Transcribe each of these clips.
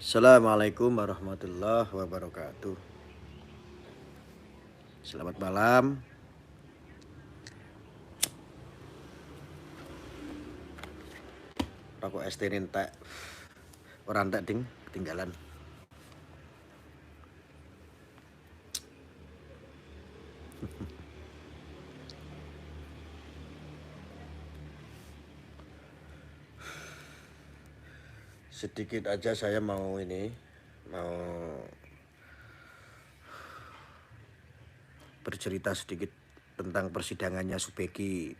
Assalamualaikum warahmatullahi wabarakatuh. Selamat malam. Rokok es teh entek. Ora entek ding, ketinggalan. Sedikit aja saya mau bercerita sedikit tentang persidangannya Subeki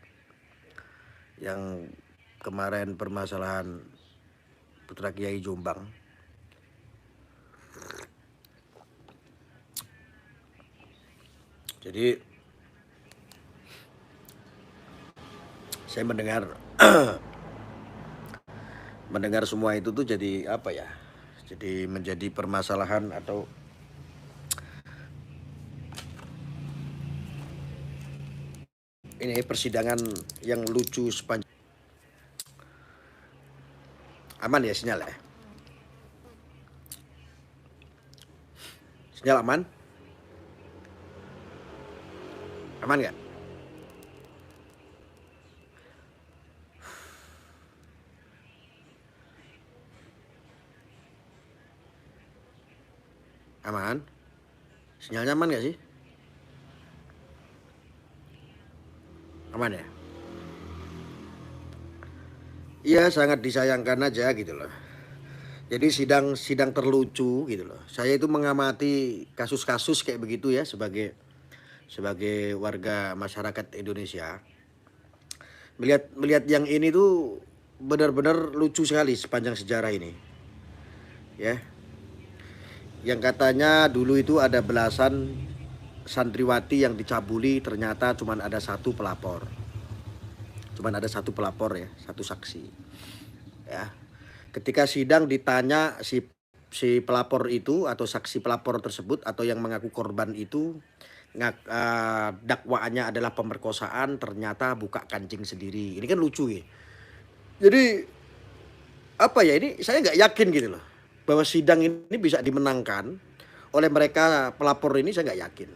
yang kemarin permasalahan Putra Kiai Jombang. Jadi saya mendengar semua itu tuh jadi apa ya? Jadi menjadi permasalahan atau ini persidangan yang lucu sepanjang. Aman ya sinyal ya? Sinyal aman? Aman nggak? Aman? Sinyalnya aman nggak sih? Aman ya? Iya, sangat disayangkan aja gitu loh. Jadi sidang terlucu gitu loh. Saya itu mengamati kasus-kasus kayak begitu ya sebagai sebagai warga masyarakat Indonesia. Melihat yang ini tuh benar-benar lucu sekali sepanjang sejarah ini. Ya. Yang katanya dulu itu ada belasan santriwati yang dicabuli, ternyata cuma ada satu pelapor. Cuman ada satu pelapor ya, satu saksi. Ya. Ketika sidang ditanya si pelapor itu atau saksi pelapor tersebut atau yang mengaku korban itu dakwaannya adalah pemerkosaan, ternyata buka kancing sendiri. Ini kan lucu ya. Jadi apa ya, ini saya nggak yakin gitu loh bahwa sidang ini bisa dimenangkan oleh mereka pelapor ini, saya nggak yakin.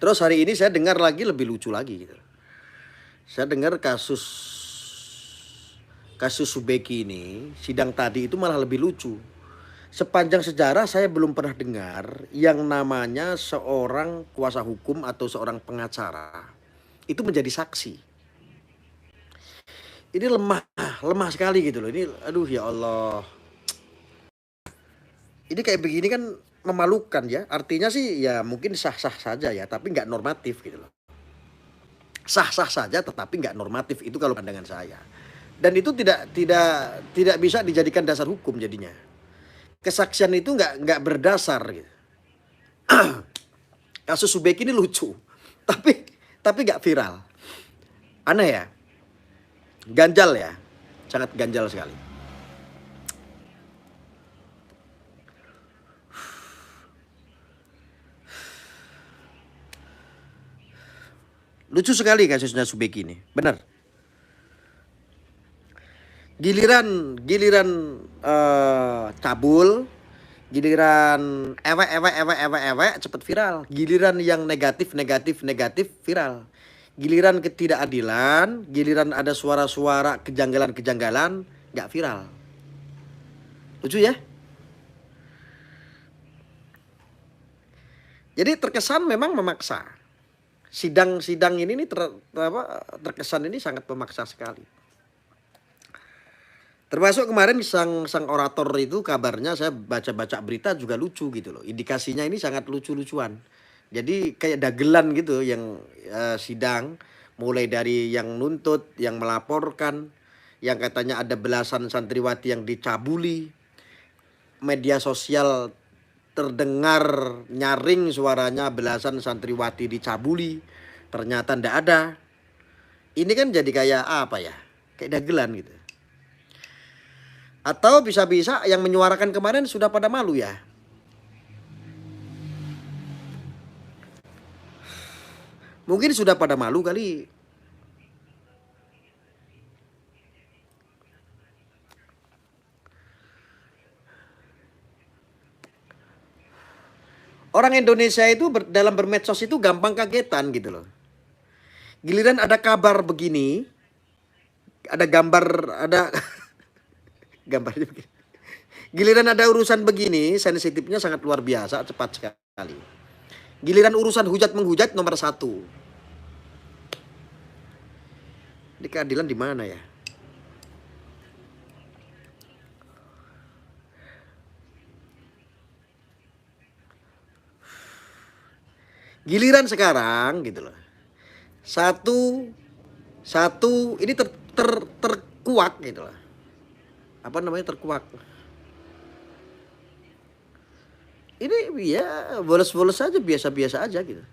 Terus hari ini saya dengar lagi lebih lucu lagi gitu. Saya dengar kasus Subeki ini, sidang tadi itu malah lebih lucu. Sepanjang sejarah saya belum pernah dengar yang namanya seorang kuasa hukum atau seorang pengacara itu menjadi saksi. Ini lemah sekali gitu loh. Ini aduh ya Allah. Ini kayak begini kan memalukan ya. Artinya sih ya mungkin sah-sah saja ya, tapi nggak normatif gitu loh. Sah-sah saja tetapi nggak normatif, itu kalau pandangan saya. Dan itu tidak bisa dijadikan dasar hukum jadinya. Kesaksian itu nggak berdasar gitu. Kasus Subeki ini lucu, tapi nggak viral. Aneh ya, ganjal ya, sangat ganjal sekali. Lucu sekali kasusnya Subeki ini, benar. Giliran cabul, giliran ewek cepet viral. Giliran yang negatif viral. Giliran ketidakadilan, giliran ada suara-suara kejanggalan nggak viral. Lucu ya. Jadi terkesan memang memaksa. Sidang ini terkesan ini sangat memaksa sekali. Termasuk kemarin sang orator itu, kabarnya saya baca-baca berita juga lucu gitu loh. Indikasinya ini sangat lucu-lucuan. Jadi kayak dagelan gitu yang sidang, mulai dari yang nuntut, yang melaporkan, yang katanya ada belasan santriwati yang dicabuli. Media sosial terdengar nyaring suaranya belasan santriwati dicabuli, ternyata ndak ada. Ini kan jadi kayak apa ya? Kayak dagelan gitu. Atau bisa-bisa yang menyuarakan kemarin sudah pada malu ya. Mungkin sudah pada malu kali. Orang Indonesia itu dalam bermedsos itu gampang kagetan gitu loh. Giliran ada kabar begini, ada gambar, ada gambarnya begini. Giliran ada urusan begini, sensitifnya sangat luar biasa, cepat sekali. Giliran urusan hujat menghujat nomor 1. Ini keadilan di mana ya? Giliran sekarang gitu loh. Satu ini terkuak gitu loh. Apa namanya, terkuak. Ini ya bolos-bolos aja, biasa-biasa aja gitu.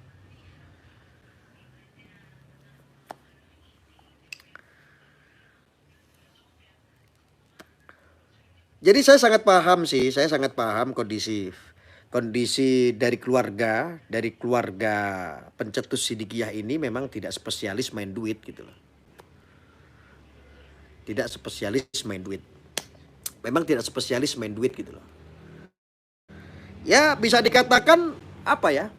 Jadi saya sangat paham sih, saya sangat paham kondisi dari keluarga pencetus Sidikiyah ini memang tidak spesialis main duit gitu loh. Tidak spesialis main duit. Memang tidak spesialis main duit gitu loh. Ya bisa dikatakan apa ya?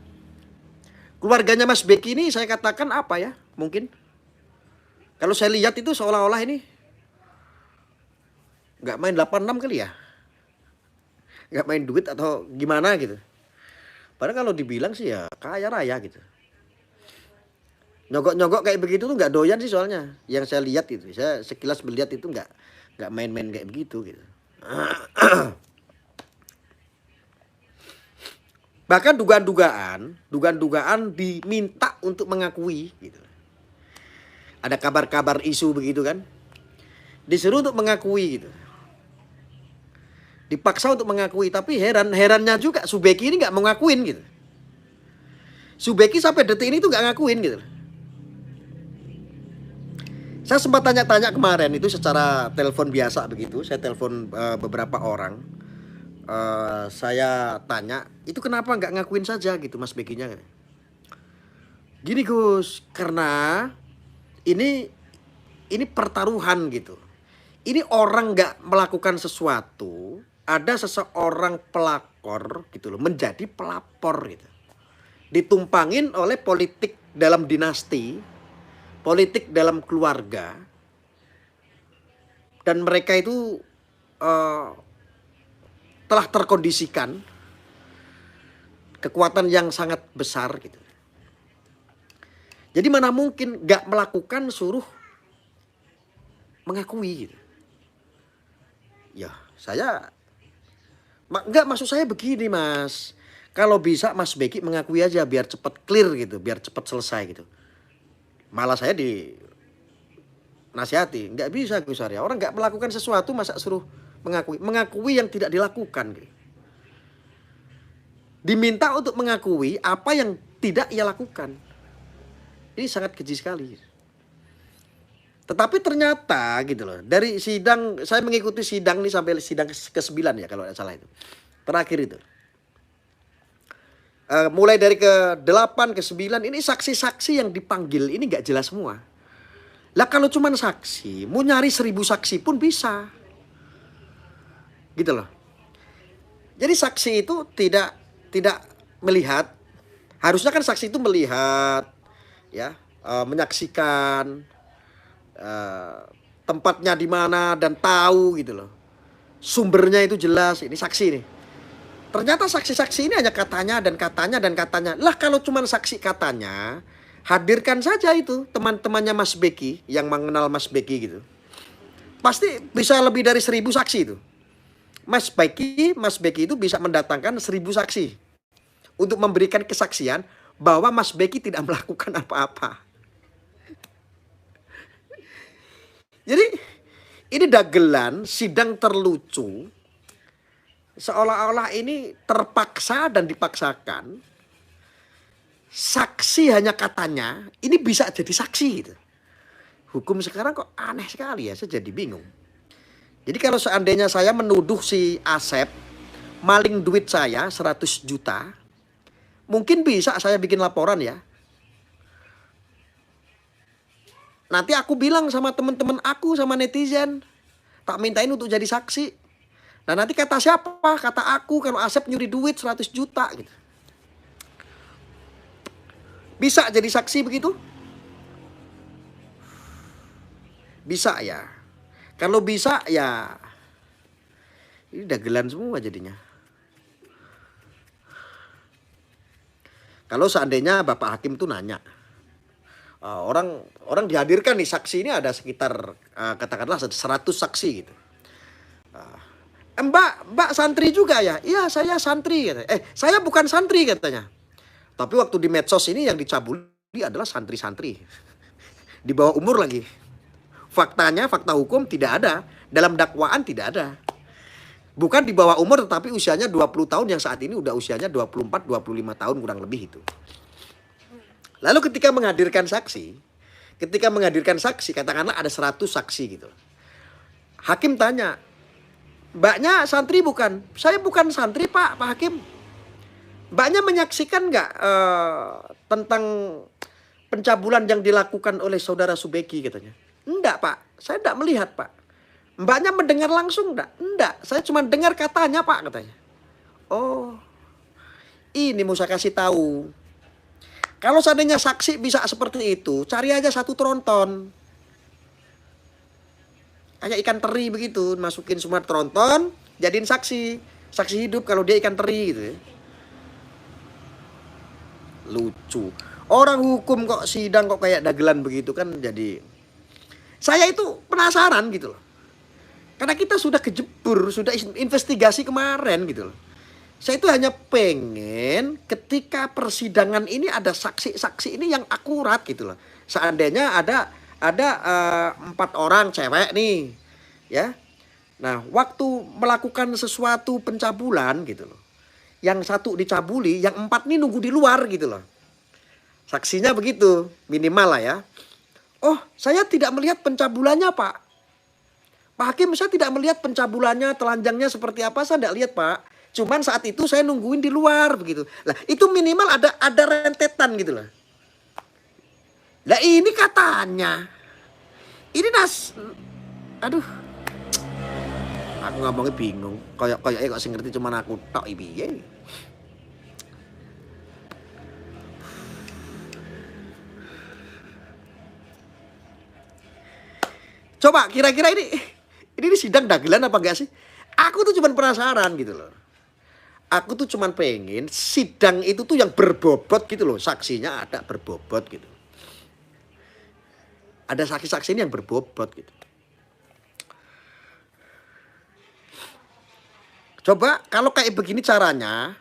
Keluarganya Mas Beki ini saya katakan apa ya? Mungkin kalau saya lihat itu seolah-olah ini nggak main 86 kali ya. Nggak main duit atau gimana gitu. Padahal kalau dibilang sih ya kaya raya gitu. Nyogok-nyogok kayak begitu tuh nggak doyan sih soalnya. Yang saya lihat itu, saya sekilas melihat itu nggak main-main kayak begitu gitu. Bahkan dugaan-dugaan diminta untuk mengakui gitu. Ada kabar-kabar isu begitu kan. Disuruh untuk mengakui gitu. Dipaksa untuk mengakui, tapi herannya juga Subeki ini nggak mau ngakuin gitu. Subeki sampai detik ini tuh nggak ngakuin gitu. Saya sempat tanya-tanya kemarin itu secara telepon biasa begitu. Saya telepon beberapa orang. Saya tanya, itu kenapa nggak ngakuin saja gitu Mas Bekinya? Gini Gus, karena ini pertaruhan gitu. Ini orang nggak melakukan sesuatu, ada seseorang pelakor gitu loh, menjadi pelapor gitu. Ditumpangin oleh politik dalam dinasti, politik dalam keluarga, dan mereka itu telah terkondisikan kekuatan yang sangat besar gitu. Jadi mana mungkin nggak melakukan, suruh mengakui gitu. Ya saya nggak, maksud saya begini Mas. Kalau bisa Mas Beki mengakui aja biar cepat clear gitu, biar cepat selesai gitu. Malah saya nasihati, nggak bisa Gus Arya. Orang nggak melakukan sesuatu masa suruh mengakui yang tidak dilakukan gitu. Diminta untuk mengakui apa yang tidak ia lakukan. Ini sangat keji sekali. Tetapi ternyata gitu loh, dari sidang, saya mengikuti sidang ini sampai sidang ke-9 ya kalau tidak salah itu. Terakhir itu. Mulai dari ke-8, ke-9 ini saksi-saksi yang dipanggil ini nggak jelas semua. Lah kalau cuma saksi, mau nyari 1000 saksi pun bisa. Gitu loh. Jadi saksi itu tidak melihat, harusnya kan saksi itu melihat ya, menyaksikan tempatnya di mana dan tahu gitu loh. Sumbernya itu jelas, ini saksi nih. Ternyata saksi-saksi ini hanya katanya dan katanya dan katanya. Lah kalau cuma saksi katanya, hadirkan saja itu teman-temannya Mas Beki yang mengenal Mas Beki gitu. Pasti bisa lebih dari 1000 saksi itu. Mas Beki itu bisa mendatangkan 1000 saksi untuk memberikan kesaksian bahwa Mas Beki tidak melakukan apa-apa. Jadi ini dagelan sidang terlucu, seolah-olah ini terpaksa dan dipaksakan. Saksi hanya katanya, ini bisa jadi saksi gitu. Hukum sekarang kok aneh sekali ya, saya jadi bingung. Jadi kalau seandainya saya menuduh si Asep maling duit saya 100 juta, mungkin bisa saya bikin laporan ya. Nanti aku bilang sama teman-teman aku, sama netizen, tak mintain untuk jadi saksi. Nah nanti kata siapa? Kata aku kalau Asep nyuri duit 100 juta gitu. Bisa jadi saksi begitu? Bisa ya. Kalau bisa ya ini dagelan semua jadinya. Kalau seandainya Bapak Hakim tuh nanya, orang orang dihadirkan nih saksi ini ada sekitar katakanlah 100 saksi gitu. Mbak santri juga ya? Iya saya santri katanya. Saya bukan santri katanya. Tapi waktu di medsos ini yang dicabuli adalah santri-santri. Di bawah umur lagi. Faktanya, fakta hukum tidak ada. Dalam dakwaan tidak ada. Bukan di bawah umur tetapi usianya 20 tahun yang saat ini udah usianya 24-25 tahun kurang lebih itu. Lalu ketika menghadirkan saksi katakanlah ada 100 saksi gitu. Hakim tanya, mbaknya santri bukan? Saya bukan santri Pak Hakim. Mbaknya menyaksikan nggak tentang pencabulan yang dilakukan oleh saudara Subeki katanya. Enggak Pak, saya enggak melihat Pak. Mbaknya mendengar langsung enggak? Enggak, saya cuma dengar katanya Pak katanya. Oh, ini mau saya kasih tahu. Kalau seandainya saksi bisa seperti itu, cari aja satu tronton. Kayak ikan teri begitu, masukin semua tronton, jadiin saksi. Saksi hidup kalau dia ikan teri gitu ya. Lucu. Orang hukum kok sidang kok kayak dagelan begitu kan jadi. Saya itu penasaran gitu loh. Karena kita sudah kejebur, sudah investigasi kemarin gitu loh. Saya itu hanya pengen ketika persidangan ini ada saksi-saksi ini yang akurat gitu loh. Seandainya ada 4 orang cewek nih, ya. Nah, waktu melakukan sesuatu pencabulan gitu loh. Yang 1 dicabuli, yang 4 nih nunggu di luar gitu loh. Saksinya begitu, minimal lah ya. Oh, saya tidak melihat pencabulannya Pak. Pak Hakim, saya tidak melihat pencabulannya, telanjangnya seperti apa, saya tidak lihat Pak. Cuman saat itu saya nungguin di luar begitu. Lah itu minimal ada rentetan gitu loh. Lah ini katanya. Ini aduh. Aku ngomongnya bingung. Kayak kok sing ngerti cuman aku tok piye. Coba kira-kira ini sidang dagelan apa enggak sih? Aku tuh cuman penasaran gitu loh. Aku tuh cuman pengen sidang itu tuh yang berbobot gitu loh. Saksinya ada berbobot gitu. Ada saksi-saksi ini yang berbobot gitu. Coba kalau kayak begini caranya.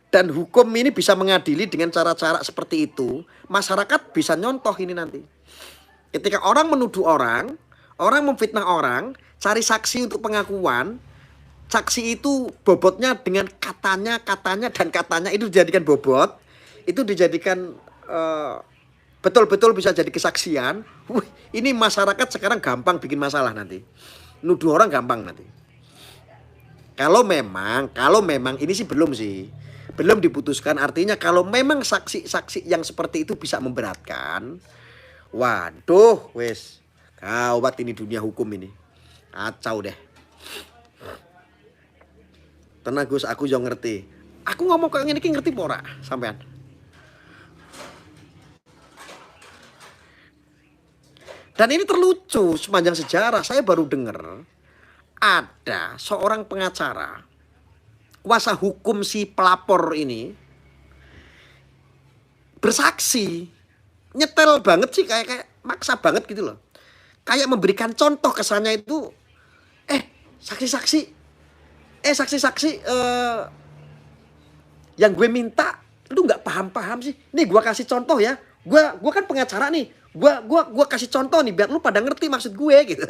Dan hukum ini bisa mengadili dengan cara-cara seperti itu. Masyarakat bisa nyontoh ini nanti. Ketika orang menuduh orang memfitnah orang, cari saksi untuk pengakuan. Saksi itu bobotnya dengan katanya dan katanya itu dijadikan bobot. Itu dijadikan betul-betul bisa jadi kesaksian. Ini masyarakat sekarang gampang bikin masalah nanti. Nuduh orang gampang nanti. Kalau memang ini sih belum diputuskan. Artinya kalau memang saksi-saksi yang seperti itu bisa memberatkan. Waduh, wes gawat ini dunia hukum ini. Kacau deh. Tenang Gus, aku yang ngerti. Aku ngomong kayak gini ngerti pora sampean. Dan ini terlucu sepanjang sejarah. Saya baru dengar ada seorang pengacara, kuasa hukum si pelapor ini bersaksi. Nyetel banget sih, kayak maksa banget gitu loh. Kayak memberikan contoh kesannya itu saksi-saksi yang gue minta lu nggak paham sih. Nih gue kasih contoh ya. Gue kan pengacara nih. Gue kasih contoh nih biar lu pada ngerti maksud gue gitu.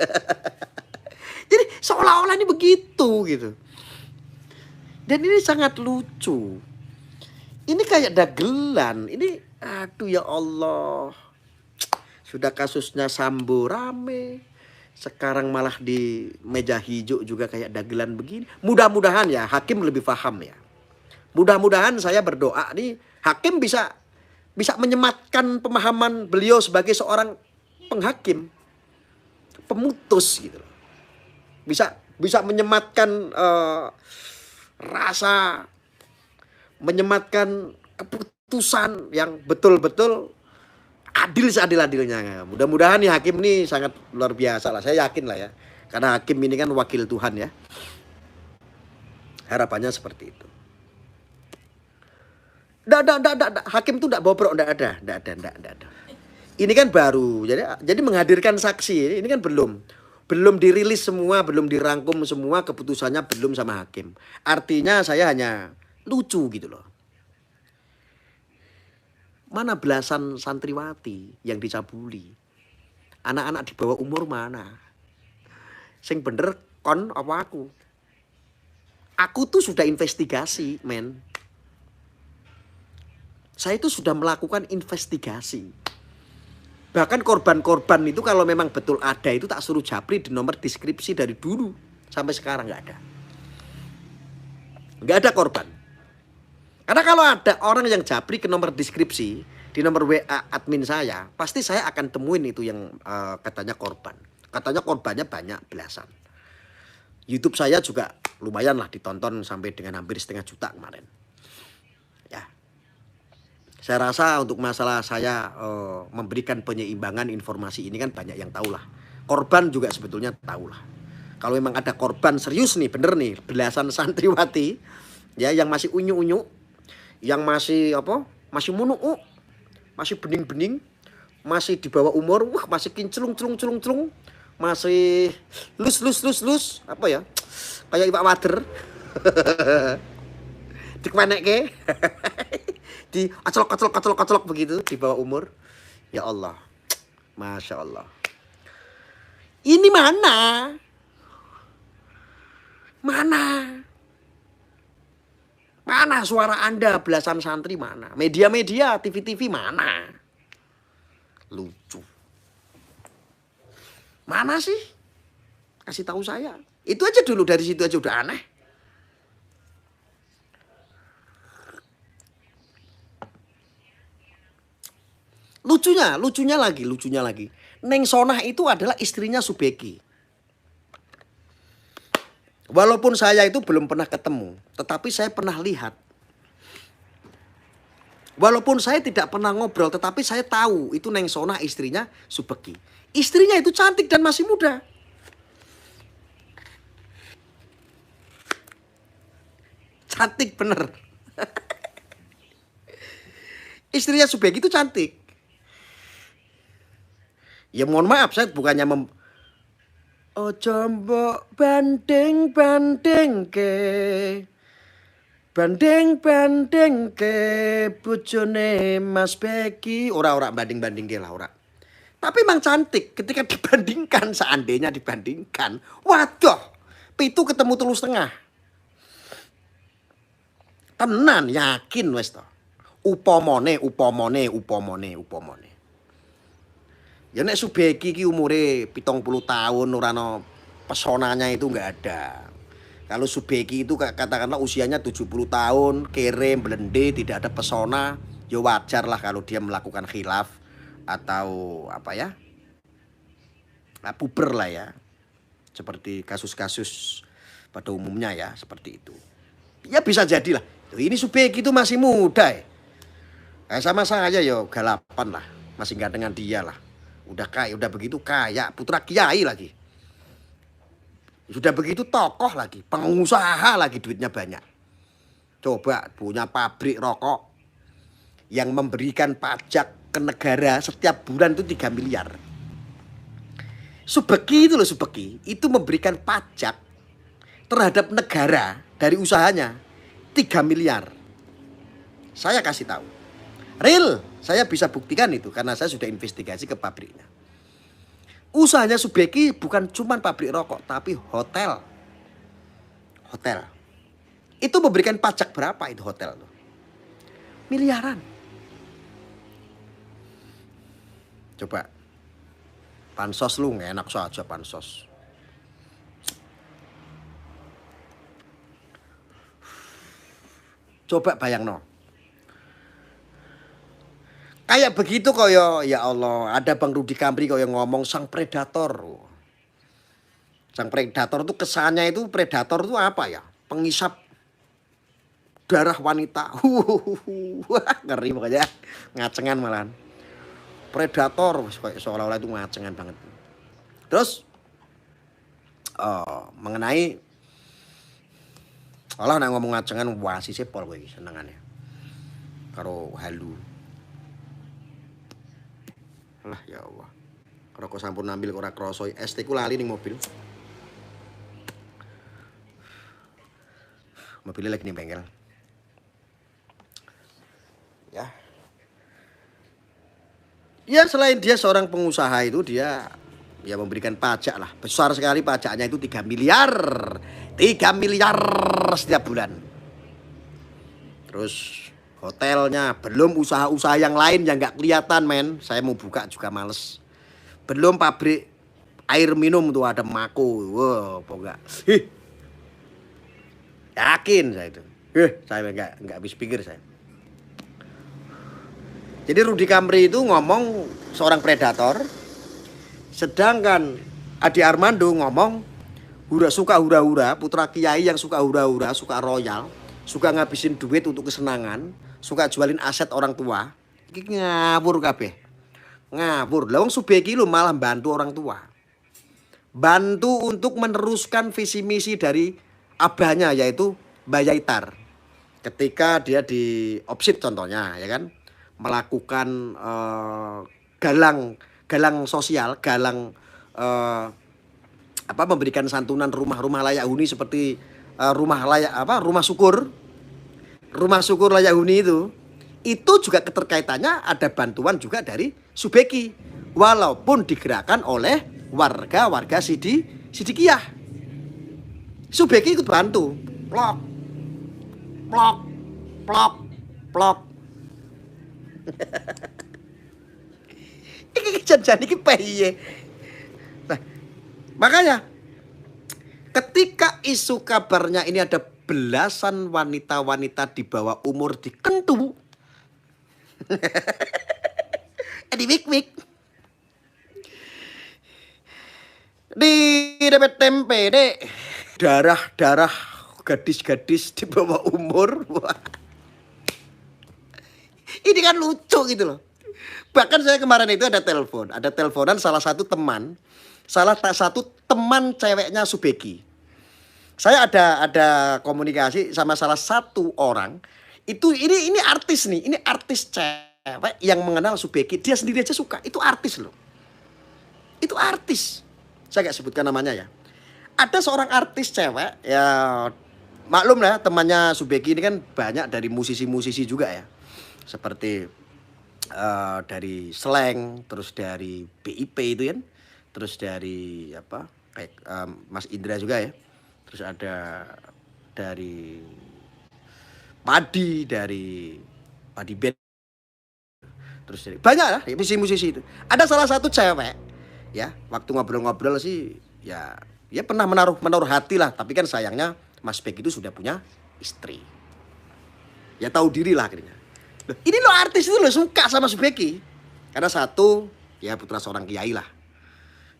Jadi seolah-olah ini begitu gitu. Dan ini sangat lucu. Ini kayak dagelan. Ini aduh ya Allah. Sudah kasusnya Sambo rame. Sekarang malah di meja hijau juga kayak dagelan begini. Mudah-mudahan ya hakim lebih paham ya. Mudah-mudahan saya berdoa nih hakim bisa menyematkan pemahaman beliau sebagai seorang penghakim, pemutus gitu. Bisa menyematkan rasa, menyematkan keputusan putusan yang betul-betul adil seadil-adilnya. Mudah-mudahan nih hakim ini sangat luar biasa lah. Saya yakin lah ya. Karena hakim ini kan wakil Tuhan ya. Harapannya seperti itu. Hakim tuh enggak bobrok, enggak ada. Ini kan baru. Jadi menghadirkan saksi ini kan belum dirilis semua, belum dirangkum semua, keputusannya belum sama hakim. Artinya saya hanya lucu gitu loh. Mana belasan santriwati yang dicabuli? Anak-anak di bawah umur mana? Sing bener kon apa aku? Aku tuh sudah investigasi, men. Saya itu sudah melakukan investigasi. Bahkan korban-korban itu kalau memang betul ada itu tak suruh japri di nomor deskripsi dari dulu sampai sekarang nggak ada. Nggak ada korban. Karena kalau ada orang yang japri ke nomor deskripsi di nomor WA admin saya, pasti saya akan temuin itu yang katanya korban. Katanya korbannya banyak belasan. YouTube saya juga lumayan lah ditonton sampai dengan hampir 1,5 juta kemarin. Ya, saya rasa untuk masalah saya memberikan penyeimbangan informasi ini kan banyak yang tahu lah. Korban juga sebetulnya tahu lah. Kalau memang ada korban serius nih, bener nih, belasan santriwati ya yang masih unyu-unyu, yang masih apa? Masih munuk, masih bening-bening, masih di bawah umur, masih kinclung, masih lus, apa ya? Kayak Ipak Wader. Dikemenekke. Di acolok begitu di bawah umur. Ya Allah. Masya Allah. Ini mana? Mana suara Anda belasan santri mana? Media-media, TV-TV mana? Lucu. Mana sih? Kasih tahu saya. Itu aja dulu, dari situ aja udah aneh. Lucunya lagi. Neng Sonah itu adalah istrinya Subeki. Walaupun saya itu belum pernah ketemu, tetapi saya pernah lihat. Walaupun saya tidak pernah ngobrol, tetapi saya tahu itu Neng Sonah istrinya Subeki. Istrinya itu cantik dan masih muda. Cantik bener. Istrinya Subeki itu cantik. Ya mohon maaf, saya bukannya ojo mbok banding ke bojone Mas Beki. Ora banding ke lah ora. Tapi emang cantik ketika dibandingkan, seandainya dibandingkan. Waduh, pitu ketemu 3,5. Tenan yakin wes to. Upamane. Ya nek Subeki ki umure 70 tahun ora ono pesonanya itu enggak ada. Kalau Subeki itu katakanlah usianya 70 tahun, kere, blende, tidak ada pesona, ya wajar lah kalau dia melakukan khilaf atau apa ya? Nah, puber lah ya. Seperti kasus-kasus pada umumnya ya, seperti itu. Ya bisa jadilah. Ini Subeki itu masih muda ya. Sama saya ya galapan lah, masih gantengan dia lah. Udah kaya, udah begitu kaya, putra kiai lagi. Sudah begitu tokoh lagi, pengusaha lagi, duitnya banyak. Coba punya pabrik rokok yang memberikan pajak ke negara setiap bulan itu 3 miliar. Subeki itu loh, Subeki itu memberikan pajak terhadap negara dari usahanya 3 miliar. Saya kasih tahu. Real, saya bisa buktikan itu karena saya sudah investigasi ke pabriknya. Usahanya Subeki bukan cuma pabrik rokok, tapi hotel. Hotel. Itu memberikan pajak berapa itu hotel tuh? Miliaran. Coba. Pansos lu nggak enak saja pansos. Coba bayang no. Kayak begitu koyo, ya Allah, ada Bang Rudi Kambri koyo ngomong sang predator. Sang predator tuh kesannya itu predator tuh apa ya? Pengisap darah wanita. Wah, ngeri pokoknya. Ngacengan malahan. Predator seolah-olah itu ngacengan banget. Terus mengenai olah nak ngomong ngacengan wasi sepol kowe iki senengane. Karo halu. Alah ya Allah. Rokok sampun ambil ora krasa ST ku lali ning mobil. Mobilnya lagi di bengkel. Ya. Ya selain dia seorang pengusaha itu dia ya memberikan pajak lah. Besar sekali pajaknya itu 3 miliar. 3 miliar setiap bulan. Terus hotelnya, belum usaha-usaha yang lain yang nggak kelihatan men. Saya mau buka juga males. Belum pabrik air minum tuh ada Mako. Wow, apa enggak? Yakin saya itu. Saya nggak habis pikir saya. Jadi Rudy Kamri itu ngomong seorang predator, sedangkan Adi Armando ngomong suka hura-hura, putra kiai yang suka hura-hura, suka royal, suka ngabisin duit untuk kesenangan, suka jualin aset orang tua. Iki ngawur kabeh. Ngawur. Lah wong Subeki lu malah bantu orang tua. Bantu untuk meneruskan visi misi dari abahnya yaitu Mbah Yaitar. Ketika dia di Opsip contohnya ya kan, melakukan galang sosial, memberikan santunan rumah-rumah layak huni seperti rumah syukur layak huni itu juga keterkaitannya ada bantuan juga dari Subeki walaupun digerakkan oleh warga Sidikiyah. Subeki ikut bantu plok plok plok plok. Iki janjane iki piye? Nah, makanya ketika isu kabarnya ini ada belasan wanita-wanita di bawah umur dikentu. Di wik-wik. Di dempet tempe, Dek. Darah-darah gadis-gadis di bawah umur. Wah. Ini kan lucu gitu loh. Bahkan saya kemarin itu ada teleponan salah satu teman ceweknya Subeki. Saya ada komunikasi sama salah satu orang. Itu ini artis nih, ini artis cewek yang mengenal Subeki. Dia sendiri aja suka. Itu artis loh. Itu artis. Saya gak sebutkan namanya ya. Ada seorang artis cewek ya, maklum lah temannya Subeki ini kan banyak dari musisi-musisi juga ya. Seperti dari Slank, terus dari BIP itu kan, terus dari apa kayak Mas Indra juga ya, terus ada dari Padi Band, terus dari banyak lah musisi-musisi itu. Ada salah satu cewek ya, waktu ngobrol-ngobrol sih ya pernah menaruh hati lah, tapi kan sayangnya Mas Bek itu sudah punya istri, ya tahu diri lah akhirnya. Ini lo artis itu lo suka sama Subeki karena satu ya putra seorang kiai lah,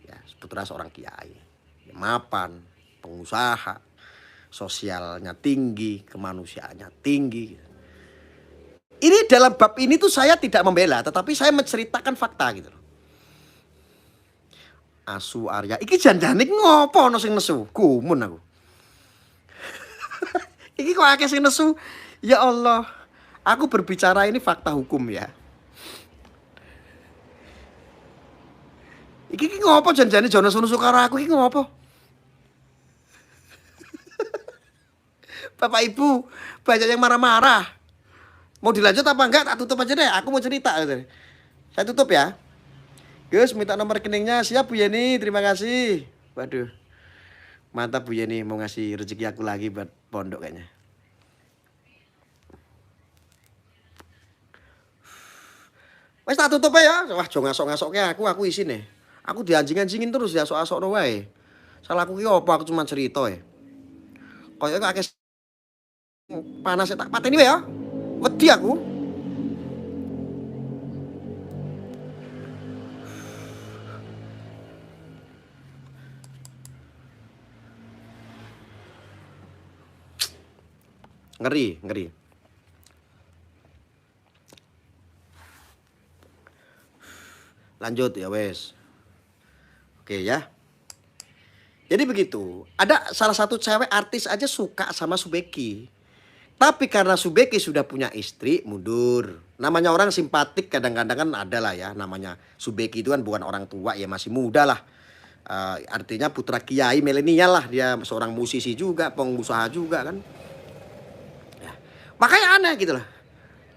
ya putra seorang kiai, ya, mapan, pengusaha, sosialnya tinggi, kemanusiaannya tinggi. Ini dalam bab ini tuh saya tidak membela, tetapi saya menceritakan fakta gitu loh. Asu Arya, iki janjane ngopo ono sing nesu, kumun aku. Iki kok akeh sing nesu, ya Allah. Aku berbicara ini fakta hukum ya. Iki ngopo janjane Jono Sunusu karo aku iki ngopo? Bapak Ibu banyak yang marah-marah. Mau dilanjut apa enggak? Tak tutup aja deh. Aku mau cerita. Saya tutup ya. Gus minta nomor rekeningnya. Siap Bu Yeni. Terima kasih. Waduh. Mantap Bu Yeni mau ngasih rezeki aku lagi buat pondok kayaknya. Wes tak tutup ya. Wah, jo ngasok-ngasoknya aku isin nih. Aku dianjing-anjingin terus ya sok-sok wae. Salah aku ki apa? Aku cuma cerita ya. Koyoke akeh panas tak pateni wae ya. Wedi aku. Ngeri. Lanjut ya wes. Oke ya. Jadi begitu. Ada salah satu cewek artis aja suka sama Subeki. Tapi karena Subeki sudah punya istri, mundur. Namanya orang simpatik kadang-kadang kan ada lah ya. Namanya Subeki itu kan bukan orang tua ya, masih muda lah. Artinya putra kiai milenial lah. Dia seorang musisi juga, pengusaha juga kan. Ya. Makanya aneh gitu lah.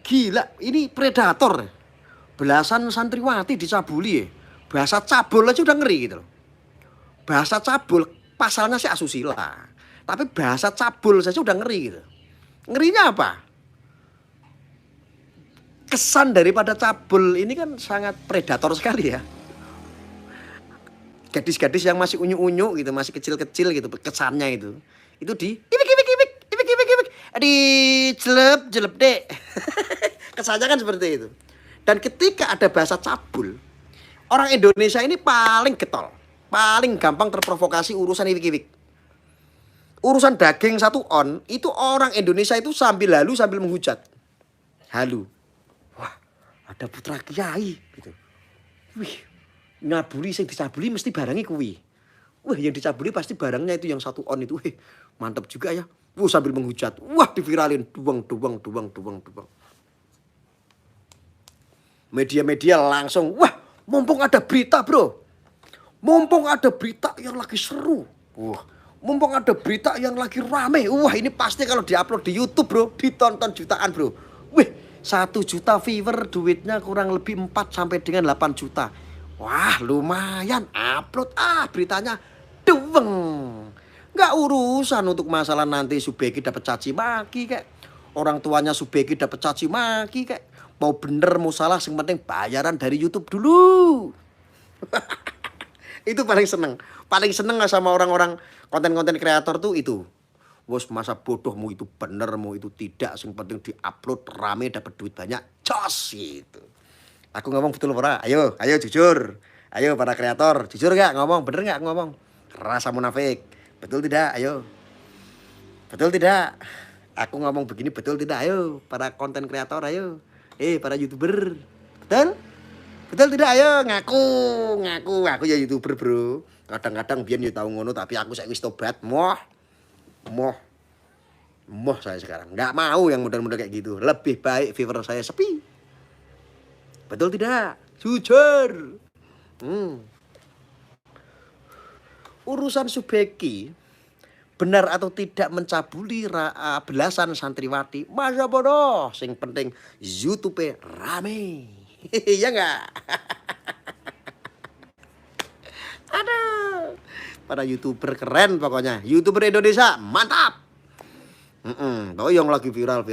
Gila, ini predator. Belasan santriwati dicabuli ya. Bahasa cabul aja udah ngeri gitu loh. Bahasa cabul, pasalnya sih asusila. Tapi bahasa cabul saja udah ngeri gitu. Ngerinya apa? Kesan daripada cabul ini kan sangat predator sekali ya. Gadis-gadis yang masih unyu-unyu gitu, masih kecil-kecil gitu, kesannya itu. Itu di ibik. Di jelep dek. Kesannya kan seperti itu. Dan ketika ada bahasa cabul, orang Indonesia ini paling getol. Paling gampang terprovokasi urusan ibik-ibik. Urusan daging 1 on, itu orang Indonesia itu sambil halu sambil menghujat. Halu. Wah, ada putra kiai gitu. Wih, ngabuli sing dicabuli mesti barangnya kuwi. Wah, yang dicabuli pasti barangnya itu yang 1 on itu. Wih, mantap juga ya. Wah, sambil menghujat. Wah, diviralin. Duang. Media-media langsung, wah, mumpung ada berita, bro. Mumpung ada berita yang lagi seru. Wah, mumpung ada berita yang lagi rame. Wah, ini pasti kalau diupload di YouTube, bro, ditonton jutaan, bro. Wih, 1 juta viewer duitnya kurang lebih 4 sampai dengan 8 juta. Wah, lumayan. Upload beritanya duweng. Nggak urusan untuk masalah nanti Subeki dapat caci maki kayak. Orang tuanya Subeki dapat caci maki kayak. Mau bener mau salah yang penting bayaran dari YouTube dulu. Itu paling seneng. Paling seneng sama orang-orang konten-konten kreator tuh itu. Wos, masa bodoh mau itu bener mau itu tidak, yang penting diupload rame dapat duit banyak. Jos itu. Aku ngomong betul ora? Ayo jujur. Ayo para kreator, jujur gak ngomong? Bener gak ngomong? Rasa munafik. Betul tidak? Ayo. Betul tidak? Aku ngomong begini betul tidak? Ayo para konten kreator, ayo. Para YouTuber. Betul? Betul tidak? Ayo ngaku. Aku ya YouTuber, bro. Kadang-kadang biar you tahu ngono tapi aku saya wis tobat. Moh saya sekarang. Nggak mau yang model-model kayak gitu. Lebih baik viewer saya sepi. Betul tidak? Jujur. Urusan Subeki benar atau tidak mencabuli belasan santriwati, masa bodoh. Sing penting YouTube rame. Iya nggak? Aduh, para YouTuber keren pokoknya. YouTuber Indonesia mantap. Tahu yang lagi viral.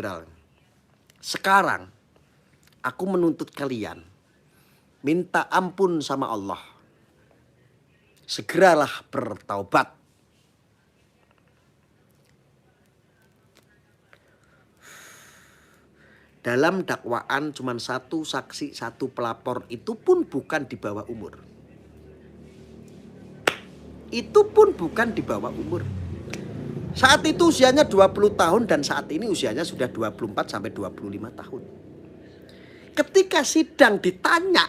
Sekarang aku menuntut kalian minta ampun sama Allah. Segeralah bertaubat. Dalam dakwaan cuma 1 saksi 1 pelapor, itu pun bukan di bawah umur. Saat itu usianya 20 tahun dan saat ini usianya sudah 24 sampai 25 tahun. Ketika sidang ditanya,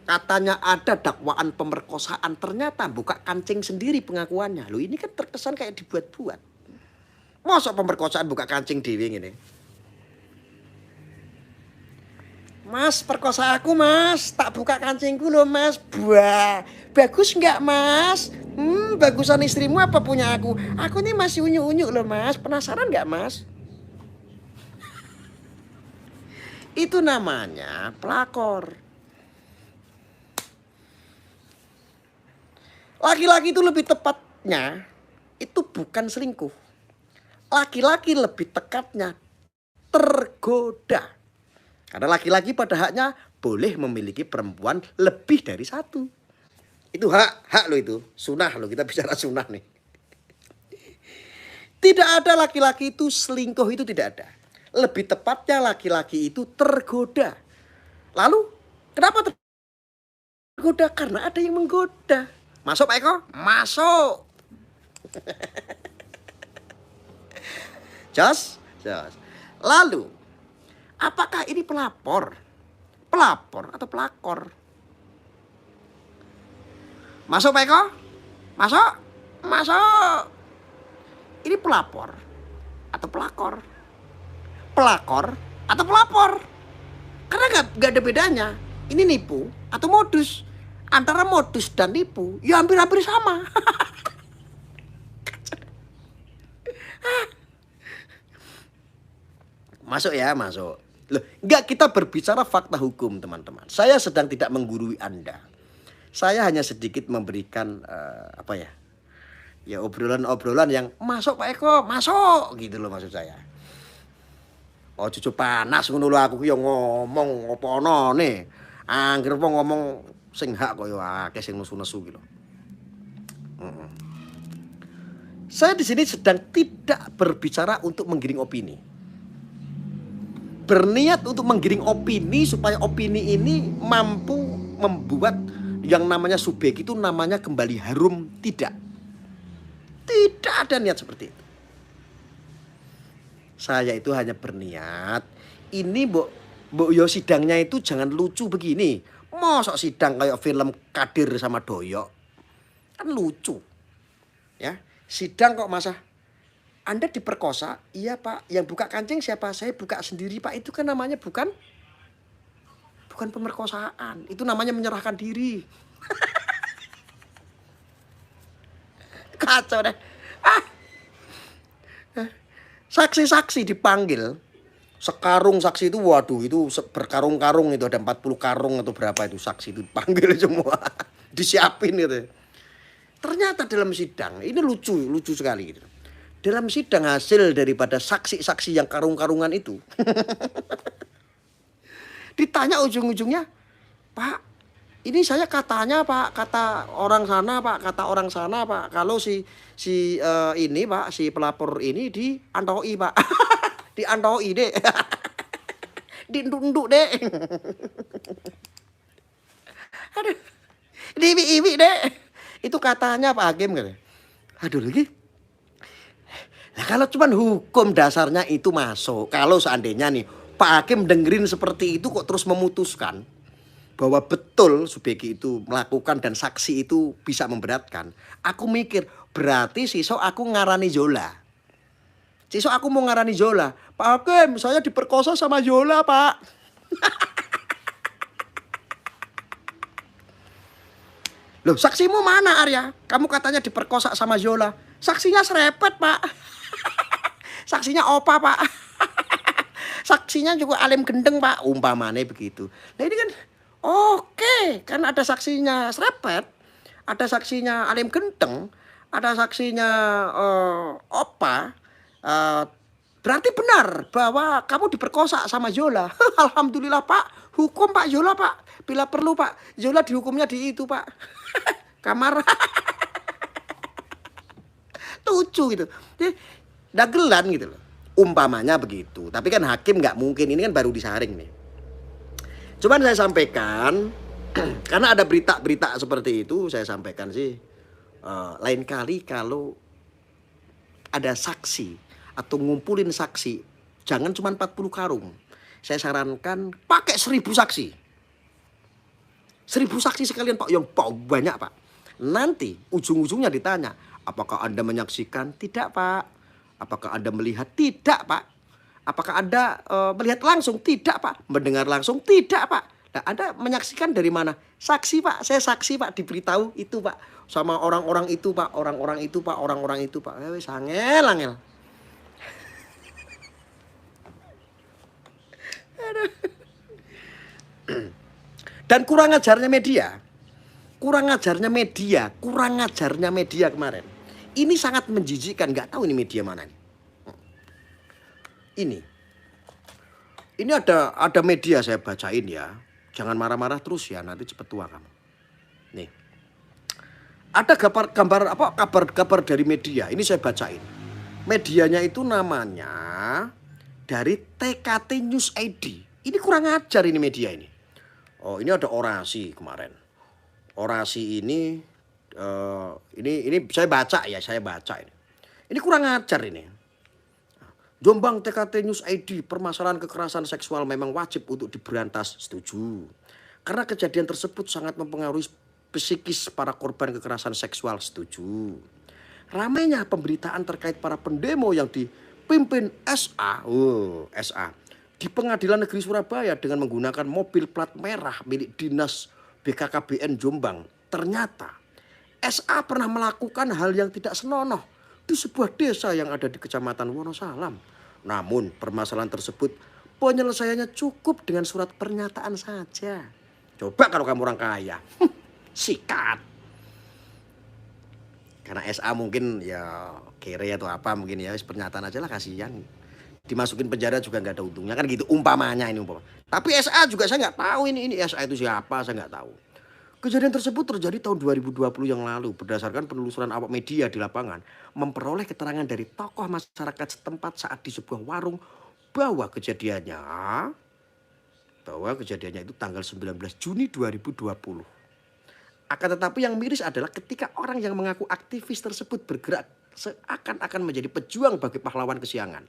katanya ada dakwaan pemerkosaan, ternyata buka kancing sendiri pengakuannya. Loh, ini kan terkesan kayak dibuat-buat. Masa pemerkosaan buka kancing dewe ngene? Mas, perkosa aku, Mas. Tak buka kancingku loh, Mas. Wah, bagus nggak, Mas? Bagusan istrimu apa punya aku? Aku ini masih unyu-unyu loh, Mas. Penasaran nggak, Mas? Itu namanya pelakor. Laki-laki itu lebih tepatnya itu bukan selingkuh. Laki-laki lebih tekatnya tergoda. Karena laki-laki pada haknya boleh memiliki perempuan lebih dari 1. Itu hak lo itu. Sunnah lo, kita bicara sunnah nih. Tidak ada laki-laki itu selingkuh, itu tidak ada. Lebih tepatnya laki-laki itu tergoda. Lalu kenapa tergoda? Karena ada yang menggoda. Masuk Pak Eko? Masuk. Jos. Lalu apakah ini pelapor? Pelapor atau pelakor? Masuk Pak Eko? Masuk? Masuk. Ini pelapor atau pelakor? Pelakor atau pelapor? Karena nggak ada bedanya. Ini nipu atau modus. Antara modus dan nipu ya hampir-hampir sama. Masuk ya, masuk. Loh, enggak, kita berbicara fakta hukum, teman-teman. Saya sedang tidak menggurui Anda. Saya hanya sedikit memberikan apa ya? Ya obrolan-obrolan yang masuk Pak Eko, masuk gitu loh maksud saya. Oh cucu panas ngono lho aku ki yo ngomong apa anane. Angger apa ngomong sing hak kaya akeh sing nesu-nesu gitu. Saya di sini sedang tidak berbicara untuk menggiring opini. Berniat untuk menggiring opini supaya opini ini mampu membuat yang namanya subjek itu namanya kembali harum, tidak. Tidak ada niat seperti itu. Saya itu hanya berniat ini mbok yo sidangnya itu jangan lucu begini. Mosok sidang kayak film Kadir sama Doyok. Kan lucu. Ya, sidang kok masa Anda diperkosa? Iya Pak. Yang buka kancing siapa? Saya buka sendiri Pak. Itu kan namanya bukan pemerkosaan. Itu namanya menyerahkan diri. Kacau deh. Saksi-saksi dipanggil. Sekarung saksi itu waduh itu berkarung-karung itu ada 40 karung atau berapa itu saksi itu dipanggil semua. Disiapin gitu. Ternyata dalam sidang ini lucu sekali gitu. Dalam sidang hasil daripada saksi-saksi yang karung-karungan itu. Ditanya ujung-ujungnya, Pak, ini saya katanya Pak, kata orang sana Pak, kalau si ini Pak, si pelapor ini diantoi Pak. Diantoi deh. Diunduk deh. Aduh. Diibi deh. Itu katanya Pak Hakim gitu. Aduh lagi. Nah kalau cuman hukum dasarnya itu masuk. Kalau seandainya nih Pak Hakim dengerin seperti itu kok terus memutuskan bahwa betul Subeki itu melakukan dan saksi itu bisa memberatkan. Aku mikir berarti sisok aku ngarani Zola. Sisok aku mau ngarani Zola. Pak Hakim saya diperkosa sama Zola Pak. Loh saksimu mana Arya? Kamu katanya diperkosa sama Zola. Saksinya serepet Pak. Saksinya Opa Pak. Saksinya juga Alim Gendeng Pak. Umpamanya begitu. Nah ini kan oke. Kan ada saksinya serepet. Ada saksinya Alim Gendeng. Ada saksinya Opa. Berarti benar bahwa kamu diperkosa sama Zola. Alhamdulillah Pak. Hukum Pak Zola Pak. Bila perlu Pak. Zola dihukumnya di itu Pak. Kamar. Lucu gitu. Dagelan gitu loh. Umpamanya begitu. Tapi kan hakim nggak mungkin. Ini kan baru disaring nih. Cuman saya sampaikan. Karena ada berita-berita seperti itu. Saya sampaikan sih. Lain kali kalau ada saksi. Atau ngumpulin saksi. Jangan cuma 40 karung. Saya sarankan pakai 1000 saksi. 1000 saksi sekalian Pak. Yang banyak Pak. Nanti ujung-ujungnya ditanya. Apakah Anda menyaksikan? Tidak Pak. Apakah Anda melihat? Tidak Pak. Apakah Anda melihat langsung? Tidak Pak. Mendengar langsung? Tidak Pak. Nah Anda menyaksikan dari mana? Saksi Pak. Saya saksi Pak. Diberitahu itu Pak. Sama orang-orang itu Pak. Orang-orang itu Pak. Orang-orang itu Pak. Wes angel. Dan kurang ajarnya media. Kurang ajarnya media kemarin. Ini sangat menjijikkan, nggak tahu ini media mana nih. Ini ada media saya bacain ya. Jangan marah-marah terus ya, nanti cepet tua kamu. Nih. Ada kabar dari media. Ini saya bacain. Medianya itu namanya dari TKT News ID. Ini kurang ajar ini media ini. Oh, ini ada orasi kemarin. Orasi ini saya baca ini. Ini kurang ajar ini. Jombang TKT News ID, permasalahan kekerasan seksual memang wajib untuk diberantas. Setuju. Karena kejadian tersebut sangat mempengaruhi psikis para korban kekerasan seksual, setuju. Ramainya pemberitaan terkait para pendemo yang dipimpin SA, di Pengadilan Negeri Surabaya dengan menggunakan mobil plat merah milik Dinas BKKBN Jombang. Ternyata SA pernah melakukan hal yang tidak senonoh di sebuah desa yang ada di Kecamatan Wonosalam. Namun permasalahan tersebut penyelesaiannya cukup dengan surat pernyataan saja. Coba kalau kamu orang kaya, sikat. Karena SA mungkin ya kere atau apa mungkin ya, pernyataan aja lah, kasihan. Dimasukin penjara juga nggak ada untungnya kan gitu, umpamanya ini umpama. Tapi SA juga saya nggak tahu ini SA itu siapa, saya nggak tahu. Kejadian tersebut terjadi tahun 2020 yang lalu berdasarkan penelusuran awak media di lapangan, memperoleh keterangan dari tokoh masyarakat setempat saat di sebuah warung bahwa kejadiannya itu tanggal 19 Juni 2020. Akan tetapi yang miris adalah ketika orang yang mengaku aktivis tersebut bergerak seakan-akan menjadi pejuang bagi pahlawan kesiangan.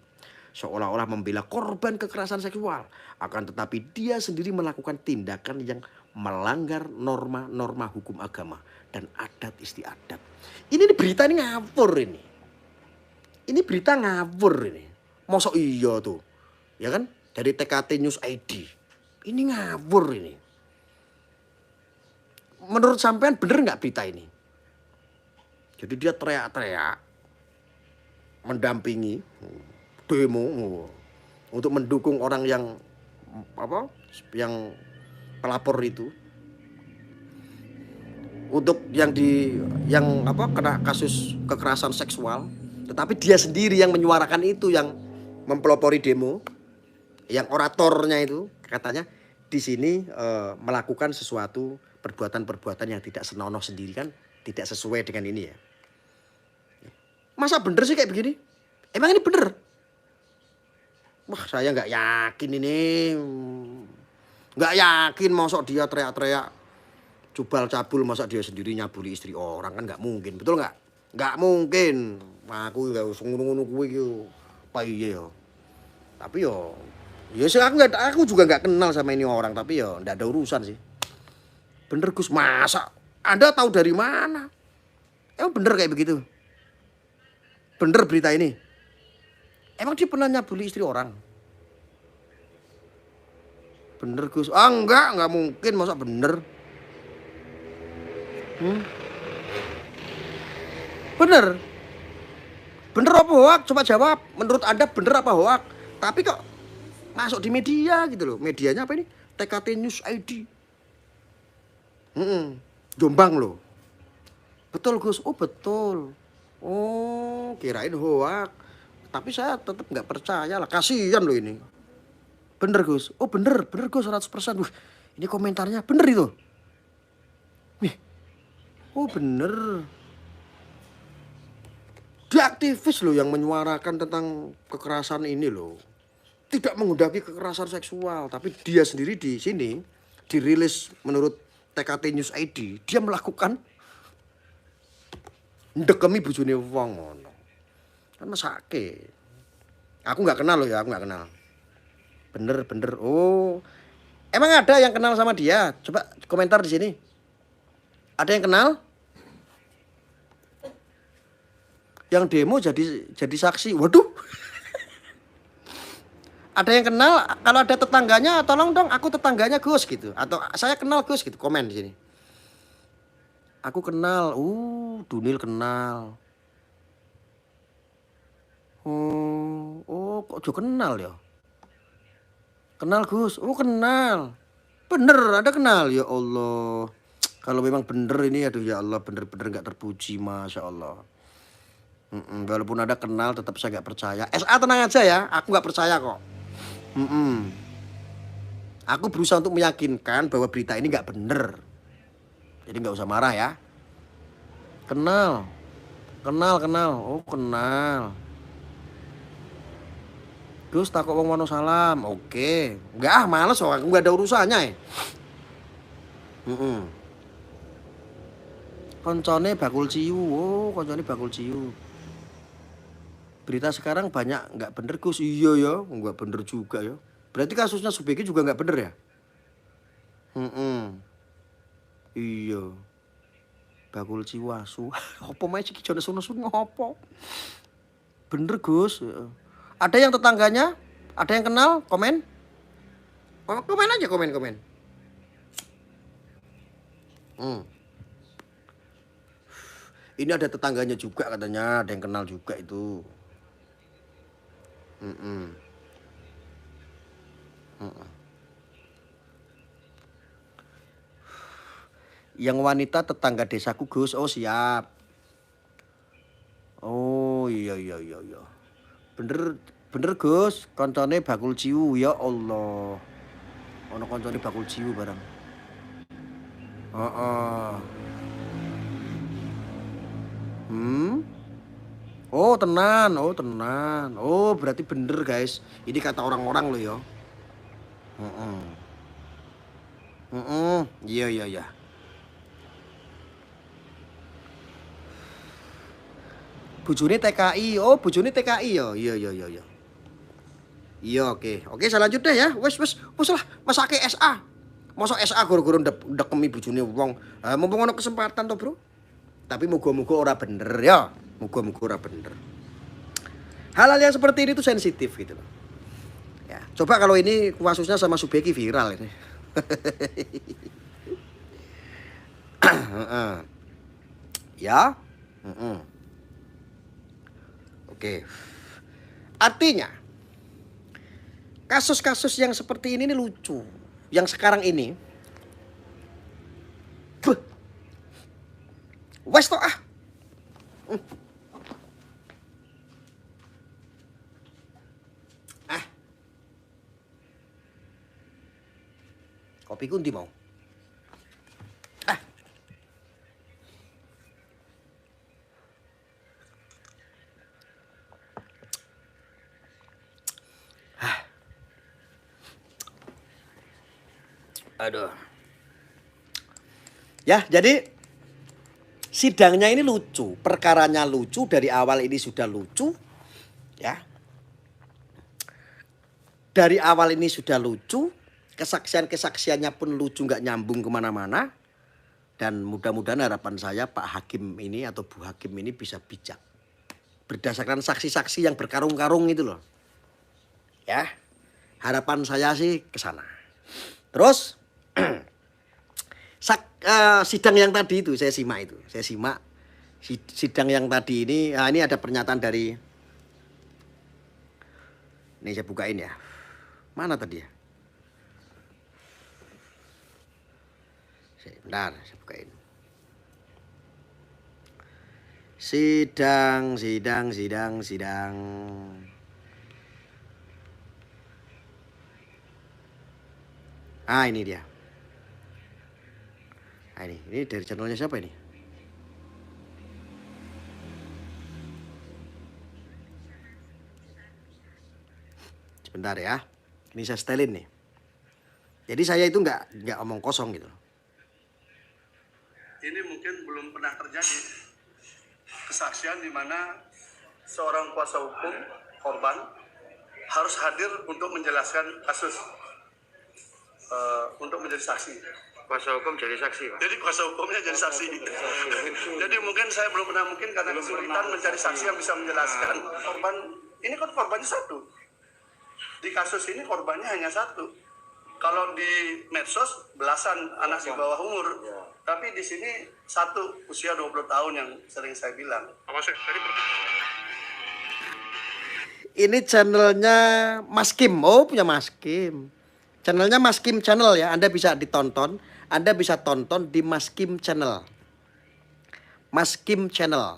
Seolah-olah membela korban kekerasan seksual. Akan tetapi dia sendiri melakukan tindakan yang melanggar norma-norma hukum agama dan adat istiadat. Ini berita ini ngawur ini. Ini berita ngawur ini. Mosok iya tuh. Ya kan? Dari TKT News ID. Ini ngawur ini. Menurut sampean bener nggak berita ini? Jadi dia teriak-teriak mendampingi demo untuk mendukung orang yang pelapor itu, untuk yang kena kasus kekerasan seksual, tetapi dia sendiri yang menyuarakan itu, yang mempelopori demo, yang oratornya itu katanya di sini melakukan sesuatu perbuatan-perbuatan yang tidak senonoh sendiri, kan tidak sesuai dengan ini ya. Masa bener sih kayak begini? Emang ini bener? Wah, saya nggak yakin ini. Nggak yakin mosok dia teriak-teriak cubal cabul, masa dia sendiri nyabuli istri orang, kan nggak mungkin, betul nggak? Nggak mungkin. Aku nggak usah ngono-ngono kuwi yo. Apa iya yo? Tapi yo, ya sih aku juga nggak kenal sama ini orang, tapi yo nggak ada urusan sih. Bener Gus, masa Anda tahu dari mana? Emang bener kayak begitu? Bener berita ini? Emang dia pernah nyabuli istri orang? Bener Gus? Ah enggak mungkin, masa bener? Bener? Bener apa hoak? Coba jawab. Menurut Anda bener apa hoak? Tapi kok masuk di media gitu loh. Medianya apa ini? TKT News ID. Jombang loh. Betul Gus? Oh betul. Oh kirain hoak. Tapi saya tetap nggak percaya lah. Kasihan loh ini. Bener Gus? Oh bener Gus 100%. Wih, ini komentarnya bener itu. Nih. Oh bener. Dia aktivis loh yang menyuarakan tentang kekerasan ini loh. Tidak mengundang kekerasan seksual. Tapi dia sendiri di sini dirilis menurut TKT News ID, dia melakukan ndekemi bojone wong ngono. Kan mesake. Aku nggak kenal loh ya, aku nggak kenal. Bener. Oh. Emang ada yang kenal sama dia? Coba komentar di sini. Ada yang kenal? Yang demo jadi saksi. Waduh. Ada yang kenal? Kalau ada tetangganya, tolong dong aku tetangganya Gus gitu. Atau saya kenal Gus gitu, komen di sini. Aku kenal. Dunil kenal. Oh kok juga kenal ya? Kenal Gus. Oh kenal. Bener, ada kenal ya Allah. Kalau memang bener ini, aduh ya Allah, bener-bener nggak terpuji, Masya Allah. Walaupun ada kenal, tetap saya nggak percaya. SA tenang aja ya, aku nggak percaya kok. Aku berusaha untuk meyakinkan bahwa berita ini nggak bener. Jadi nggak usah marah ya. Kenal. Oh kenal. Terus takut wong Wonosalam. Oke. Enggak males kok, aku nggak ada urusannya ya. Koncone bakul ciu. Oh koncone bakul ciu. Berita sekarang banyak nggak bener Gus. Iya ya, nggak bener juga ya. Berarti kasusnya Subeki juga nggak bener ya? Iya. bakul ciwasu. Apa mae iki jane nesu-nesu ngopo? Bener Gus. Ada yang tetangganya? Ada yang kenal? Komen? Komen aja komen. Ini ada tetangganya juga katanya, ada yang kenal juga itu. Yang wanita tetangga desaku Gus. Oh siap. Oh iya. Bener Gus, koncone bakul ciu ya Allah. Ono koncone bakul ciu barang. Heeh. Oh tenan. Oh berarti bener guys. Ini kata orang-orang loh ya. Iya. Bojone TKI. Oh bojone TKI ya. Iya. Iya oke selanjutnya ya. Wes lah masake SA. Masa SA goro-goro ndekemi bojone wong. Mumpung ono kesempatan to, Bro. Tapi muga-muga ora bener ya. Muga-muga ora bener. Hal-hal yang seperti ini tuh sensitif gitu loh. Ya, coba kalau ini kasusnya sama Subeki viral ini. Ya. Oke. Artinya kasus-kasus yang seperti ini lucu. Yang sekarang ini. Wes toh ah. Kopi kunti mau. Aduh. Ya, jadi sidangnya ini lucu, perkaranya lucu, dari awal ini sudah lucu. Ya. Dari awal ini sudah lucu, kesaksiannya pun lucu, nggak nyambung kemana-mana. Dan mudah-mudahan harapan saya Pak Hakim ini atau Bu Hakim ini bisa bijak. Berdasarkan saksi-saksi yang berkarung-karung itu loh. Ya, harapan saya sih ke sana. Terus sidang yang tadi itu saya simak sidang yang tadi ini. Ini ada pernyataan dari, ini saya bukain ya, mana tadi ya, bentar saya bukain. Sidang. Ini dia. Ini dari channelnya siapa ini? Sebentar ya. Ini saya setelin nih. Jadi saya itu nggak omong kosong gitu. Ini mungkin belum pernah terjadi kesaksian di mana seorang kuasa hukum korban harus hadir untuk menjelaskan kasus, untuk menjadi saksi. Kuasa hukum jadi saksi, Pak? Jadi kuasa hukumnya jadi saksi. Jadi mungkin saya belum pernah, mungkin karena kesulitan mencari saksi yang bisa menjelaskan korban. Ini kan korbannya satu. Di kasus ini korbannya hanya satu. Kalau di medsos belasan anak di bawah umur. Tapi di sini satu usia 20 tahun yang sering saya bilang. Ini channelnya Mas Kim. Oh punya Mas Kim. Channelnya Mas Kim channel ya. Anda bisa ditonton. Anda bisa tonton di Mas Kim channel. Mas Kim channel.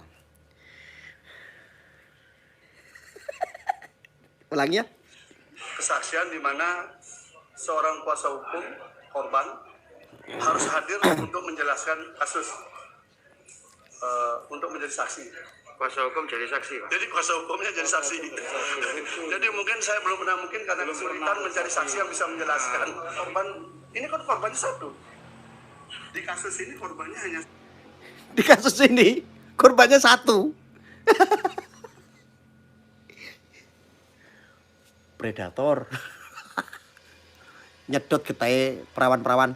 Ulangi ya. Kesaksian di mana seorang kuasa hukum korban harus hadir untuk menjelaskan kasus, untuk menjadi saksi. Kuasa hukum jadi saksi, Pak? Jadi kuasa hukumnya jadi saksi. Jadi mungkin saya belum pernah, mungkin karena kesulitan mencari saksi yang bisa menjelaskan korban. Ini kan korbannya satu. Di kasus ini korbannya hanya. Di kasus ini korbannya satu. Predator. Nyedot getah perawan-perawan.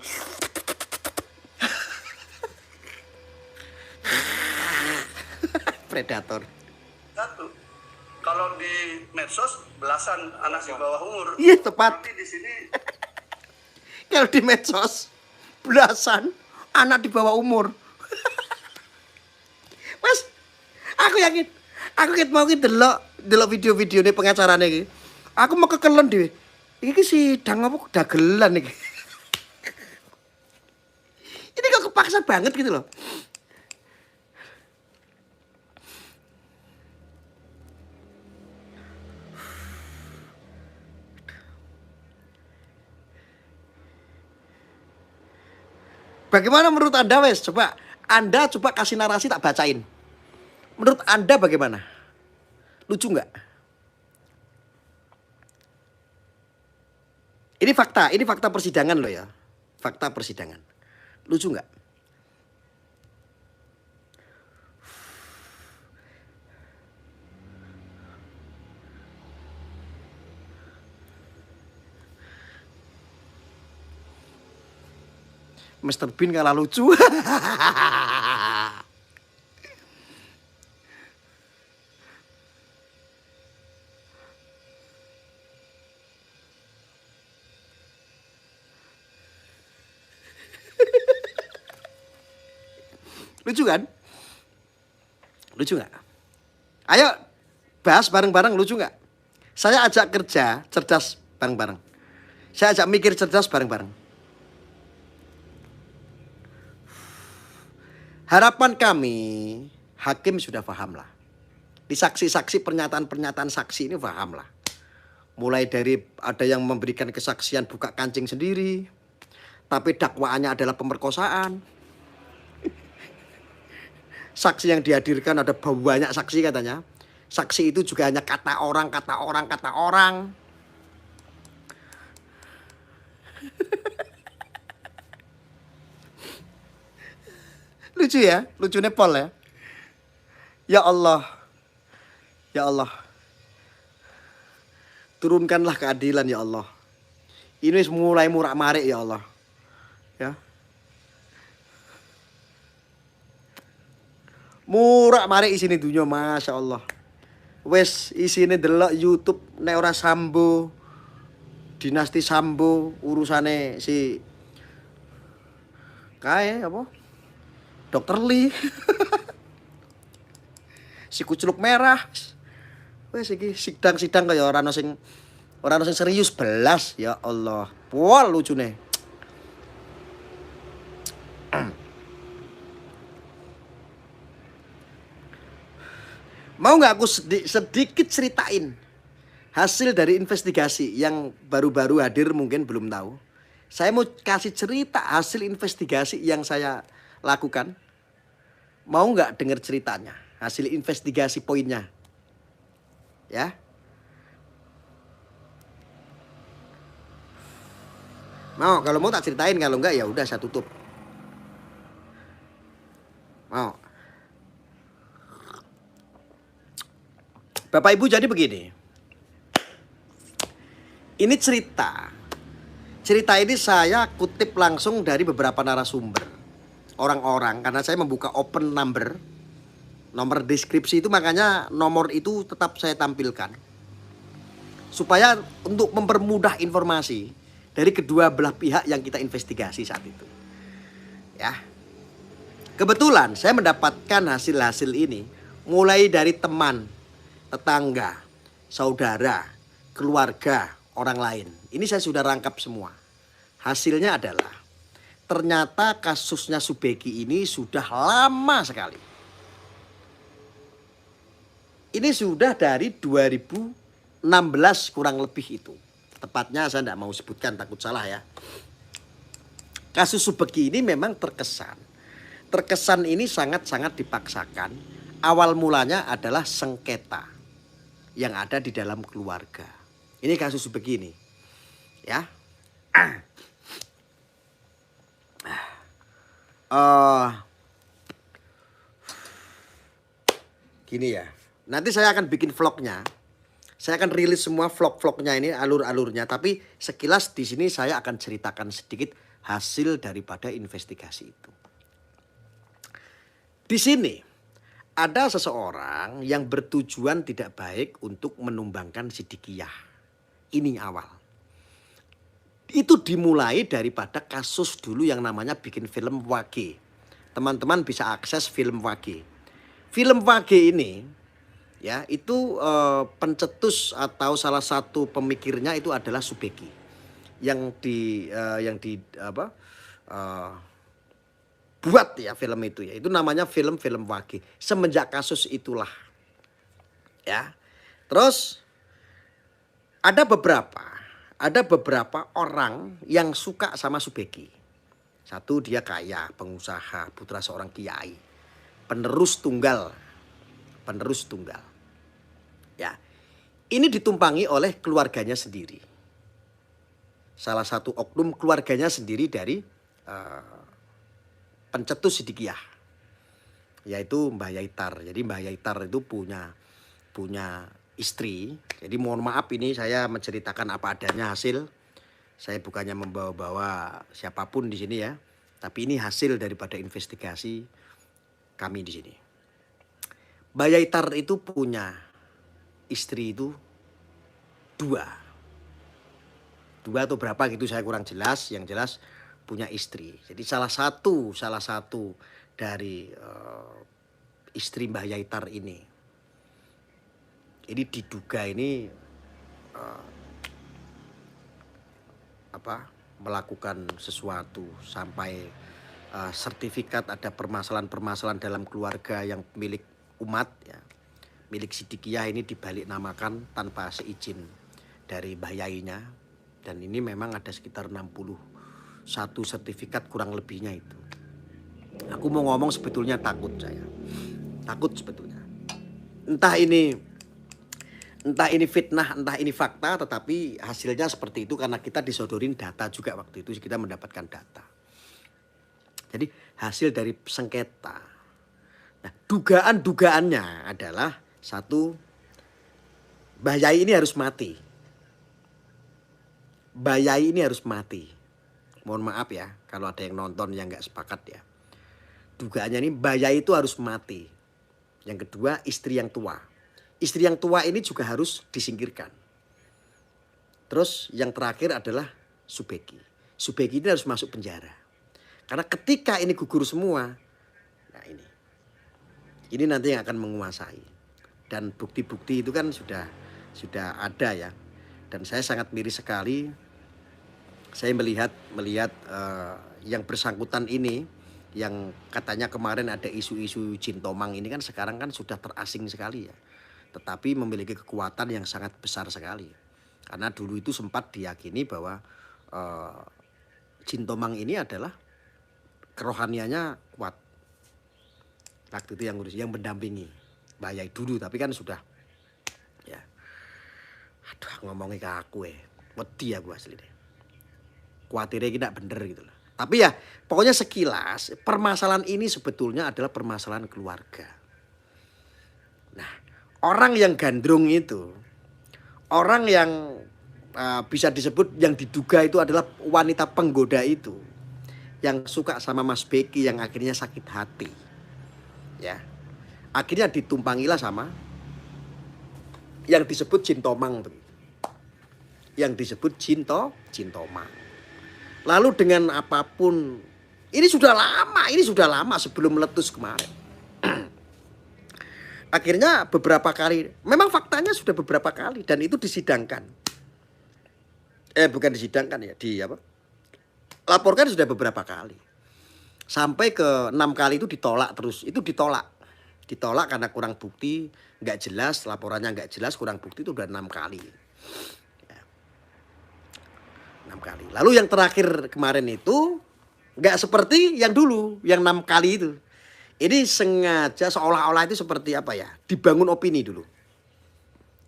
Predator. Satu. Kalau di medsos belasan anak di bawah umur. Iya, tepat. Tapi di sini Kalau di medsos belasan anak di bawah umur. Mas, aku yakin mau delok video-video ini pengacarane iki. Aku mau kekelen dhewe. Iki sidang apa dagelan iki. Ini kok kepaksa banget gitu loh. Bagaimana menurut Anda, wes? Anda coba kasih narasi tak bacain. Menurut Anda bagaimana? Lucu nggak? Ini fakta persidangan loh ya. Fakta persidangan. Lucu nggak? Mr. Bean kalah lucu. Lucu kan? Lucu nggak? Ayo bahas bareng-bareng, lucu nggak? Saya ajak kerja cerdas bareng-bareng. Saya ajak mikir cerdas bareng-bareng. Harapan kami, hakim sudah paham lah. Di saksi-saksi, pernyataan-pernyataan saksi ini paham lah. Mulai dari ada yang memberikan kesaksian buka kancing sendiri, tapi dakwaannya adalah pemerkosaan. Saksi yang dihadirkan ada banyak saksi katanya. Saksi itu juga hanya kata orang. Lucu ya, lucu Nepal ya. Ya Allah, ya Allah, turunkanlah keadilan ya Allah. Ini mulai murak-marik ya Allah, ya. Murak-marik isine dunia, masya Allah. Wes isine delok YouTube nek ora Sambo, dinasti Sambo, urusane si kae apa? Dokter Lee. Si kuculuk merah. Wes iki sidang-sidang kaya ora ono sing serius belas ya Allah. Wah lucune. Mau nggak aku sedikit ceritain hasil dari investigasi yang baru-baru hadir, mungkin belum tahu. Saya mau kasih cerita hasil investigasi yang saya lakukan. Mau nggak dengar ceritanya? Hasil investigasi poinnya. Ya. Mau, kalau mau tak ceritain, kalau enggak ya udah saya tutup. Mau. Bapak Ibu, jadi begini. Ini cerita. Cerita ini saya kutip langsung dari beberapa narasumber. Orang-orang, karena saya membuka open number. Nomor deskripsi itu, makanya nomor itu tetap saya tampilkan. Supaya untuk mempermudah informasi dari kedua belah pihak yang kita investigasi saat itu. Ya. Kebetulan saya mendapatkan hasil-hasil ini mulai dari teman, tetangga, saudara, keluarga, orang lain. Ini saya sudah rangkap semua. Hasilnya adalah ternyata kasusnya Subeki ini sudah lama sekali. Ini sudah dari 2016 kurang lebih itu. Tepatnya saya tidak mau sebutkan, takut salah ya. Kasus Subeki ini memang terkesan. Terkesan ini sangat-sangat dipaksakan. Awal mulanya adalah sengketa yang ada di dalam keluarga. Ini kasus Subeki ini. Ya. Gini ya. Nanti saya akan bikin vlognya. Saya akan rilis semua vlog-vlognya ini, alur-alurnya. Tapi sekilas di sini saya akan ceritakan sedikit hasil daripada investigasi itu. Di sini ada seseorang yang bertujuan tidak baik untuk menumbangkan Siddiqiyah. Ini awal. Itu dimulai daripada kasus dulu yang namanya bikin film Wage. Teman-teman bisa akses film Wage. Film Wage ini ya itu pencetus atau salah satu pemikirnya itu adalah Subeki. Buat ya film itu ya. Itu namanya film Wage. Semenjak kasus itulah. Ya. Terus ada beberapa orang yang suka sama Subeki. Satu, dia kaya, pengusaha, putra seorang kiai, penerus tunggal. Ya. Ini ditumpangi oleh keluarganya sendiri. Salah satu oknum keluarganya sendiri dari pencetus Siddiqiyah, yaitu Mbah Yaitar. Jadi Mbah Yaitar itu punya istri. Jadi mohon maaf ini saya menceritakan apa adanya hasil. Saya bukannya membawa-bawa siapapun di sini ya, tapi ini hasil daripada investigasi kami di sini. Mbah Yaitar itu punya istri itu dua atau berapa gitu saya kurang jelas. Yang jelas punya istri. Jadi salah satu dari istri Mbah Yaitar ini diduga ini melakukan sesuatu sampai sertifikat ada permasalahan dalam keluarga yang milik umat ya, milik Siddiqiyah ini dibalik namakan tanpa seizin dari Mbah Yainya. Dan ini memang ada sekitar 61 sertifikat kurang lebihnya itu. Aku mau ngomong sebetulnya takut saya. Takut sebetulnya. Entah ini fitnah, entah ini fakta, tetapi hasilnya seperti itu karena kita disodorin data juga waktu itu, kita mendapatkan data. Jadi hasil dari sengketa. Nah, dugaannya adalah satu, Mbah Yai ini harus mati. Mbah Yai ini harus mati. Mohon maaf ya kalau ada yang nonton yang nggak sepakat ya. Dugaannya ini Mbah Yai itu harus mati. Yang kedua, istri yang tua. Istri yang tua ini juga harus disingkirkan. Terus yang terakhir adalah Subeki. Subeki ini harus masuk penjara. Karena ketika ini gugur semua, nah ini nanti yang akan menguasai. Dan bukti-bukti itu kan sudah ada ya. Dan saya sangat miris sekali. Saya melihat yang bersangkutan ini, yang katanya kemarin ada isu-isu Jin Tomang ini kan sekarang kan sudah terasing sekali ya. Tetapi memiliki kekuatan yang sangat besar sekali. Karena dulu itu sempat diyakini bahwa Jin Tomang ini adalah kerohaniannya kuat. Waktu itu yang mendampingi Mbah Yai dulu, tapi kan sudah ya. Aduh, ngomongnya ke aku wedi aku asli deh. Kuatirnya kita bener gitu loh. Tapi ya pokoknya sekilas permasalahan ini sebetulnya adalah permasalahan keluarga. Nah, orang yang gandrung itu, orang yang bisa disebut yang diduga itu adalah wanita penggoda itu, yang suka sama Mas Beki yang akhirnya sakit hati. Ya. Akhirnya ditumpangilah sama yang disebut Jin Tomang. Yang disebut Jin Tomang. Lalu dengan apapun, ini sudah lama sebelum meletus kemarin. Akhirnya beberapa kali, memang faktanya sudah beberapa kali dan itu disidangkan. Bukan disidangkan ya, laporkan sudah beberapa kali. Sampai ke 6 kali itu ditolak terus, itu ditolak karena kurang bukti, nggak jelas, laporannya nggak jelas, kurang bukti itu udah 6 kali. 6 kali. Lalu yang terakhir kemarin itu nggak seperti yang dulu, yang 6 kali itu. Ini sengaja seolah-olah itu seperti apa ya, dibangun opini dulu.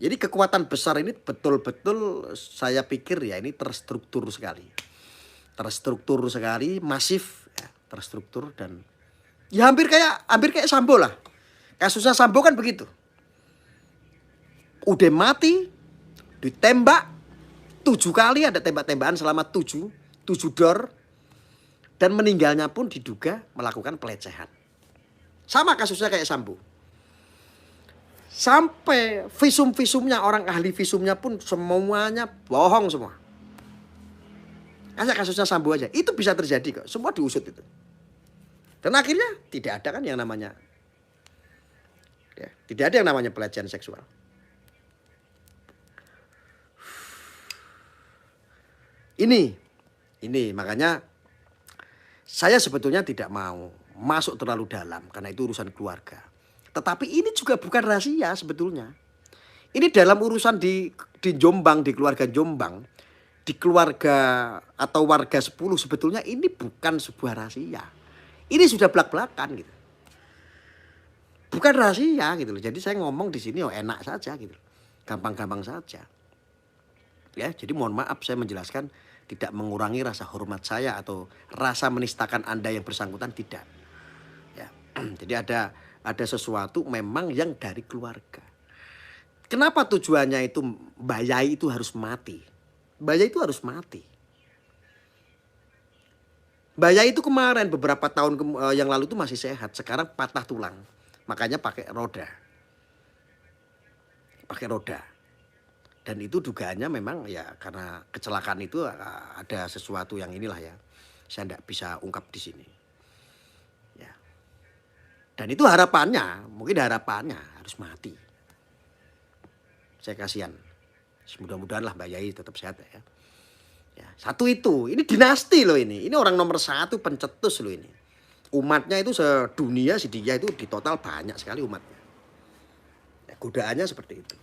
Jadi kekuatan besar ini betul-betul saya pikir ya ini terstruktur sekali. Masif, ya, terstruktur dan ya hampir kayak Sambo lah. Kasusnya Sambo kan begitu. Udah mati, ditembak. 7 kali ada tembak-tembakan selama 7 dor. Dan meninggalnya pun diduga melakukan pelecehan. Sama kasusnya kayak Sambo. Sampai visum-visumnya, orang ahli visumnya pun semuanya bohong semua. Hanya kasusnya Sambo aja, itu bisa terjadi kok, semua diusut itu. Dan akhirnya tidak ada kan yang namanya, ya, tidak ada yang namanya pelecehan seksual. Ini makanya saya sebetulnya tidak mau masuk terlalu dalam karena itu urusan keluarga. Tetapi ini juga bukan rahasia sebetulnya. Ini dalam urusan di Jombang, di keluarga Jombang, di keluarga atau warga 10 sebetulnya ini bukan sebuah rahasia. Ini sudah belak-belakan gitu. Bukan rahasia gitu loh. Jadi saya ngomong di sini enak saja gitu. Gampang-gampang saja. Ya, jadi mohon maaf saya menjelaskan tidak mengurangi rasa hormat saya atau rasa menistakan Anda yang bersangkutan, tidak. Ya. Jadi ada sesuatu memang yang dari keluarga. Kenapa tujuannya itu Mbak Yai itu harus mati? Mbak Yai itu harus mati. Mbak Yai itu kemarin beberapa tahun yang lalu itu masih sehat. Sekarang patah tulang. Makanya pakai roda. Pakai roda. Dan itu dugaannya memang ya karena kecelakaan itu ada sesuatu yang inilah ya. Saya tidak bisa ungkap di sini. Ya. Dan itu harapannya, mungkin harapannya harus mati. Saya kasihan. Mudah-mudahan lah Mbak Yai tetap sehat ya. Ya, satu itu, ini dinasti loh ini. Ini orang nomor 1 pencetus loh ini. Umatnya itu sedunia si dia itu di total banyak sekali umatnya. Ya, godaannya seperti itu.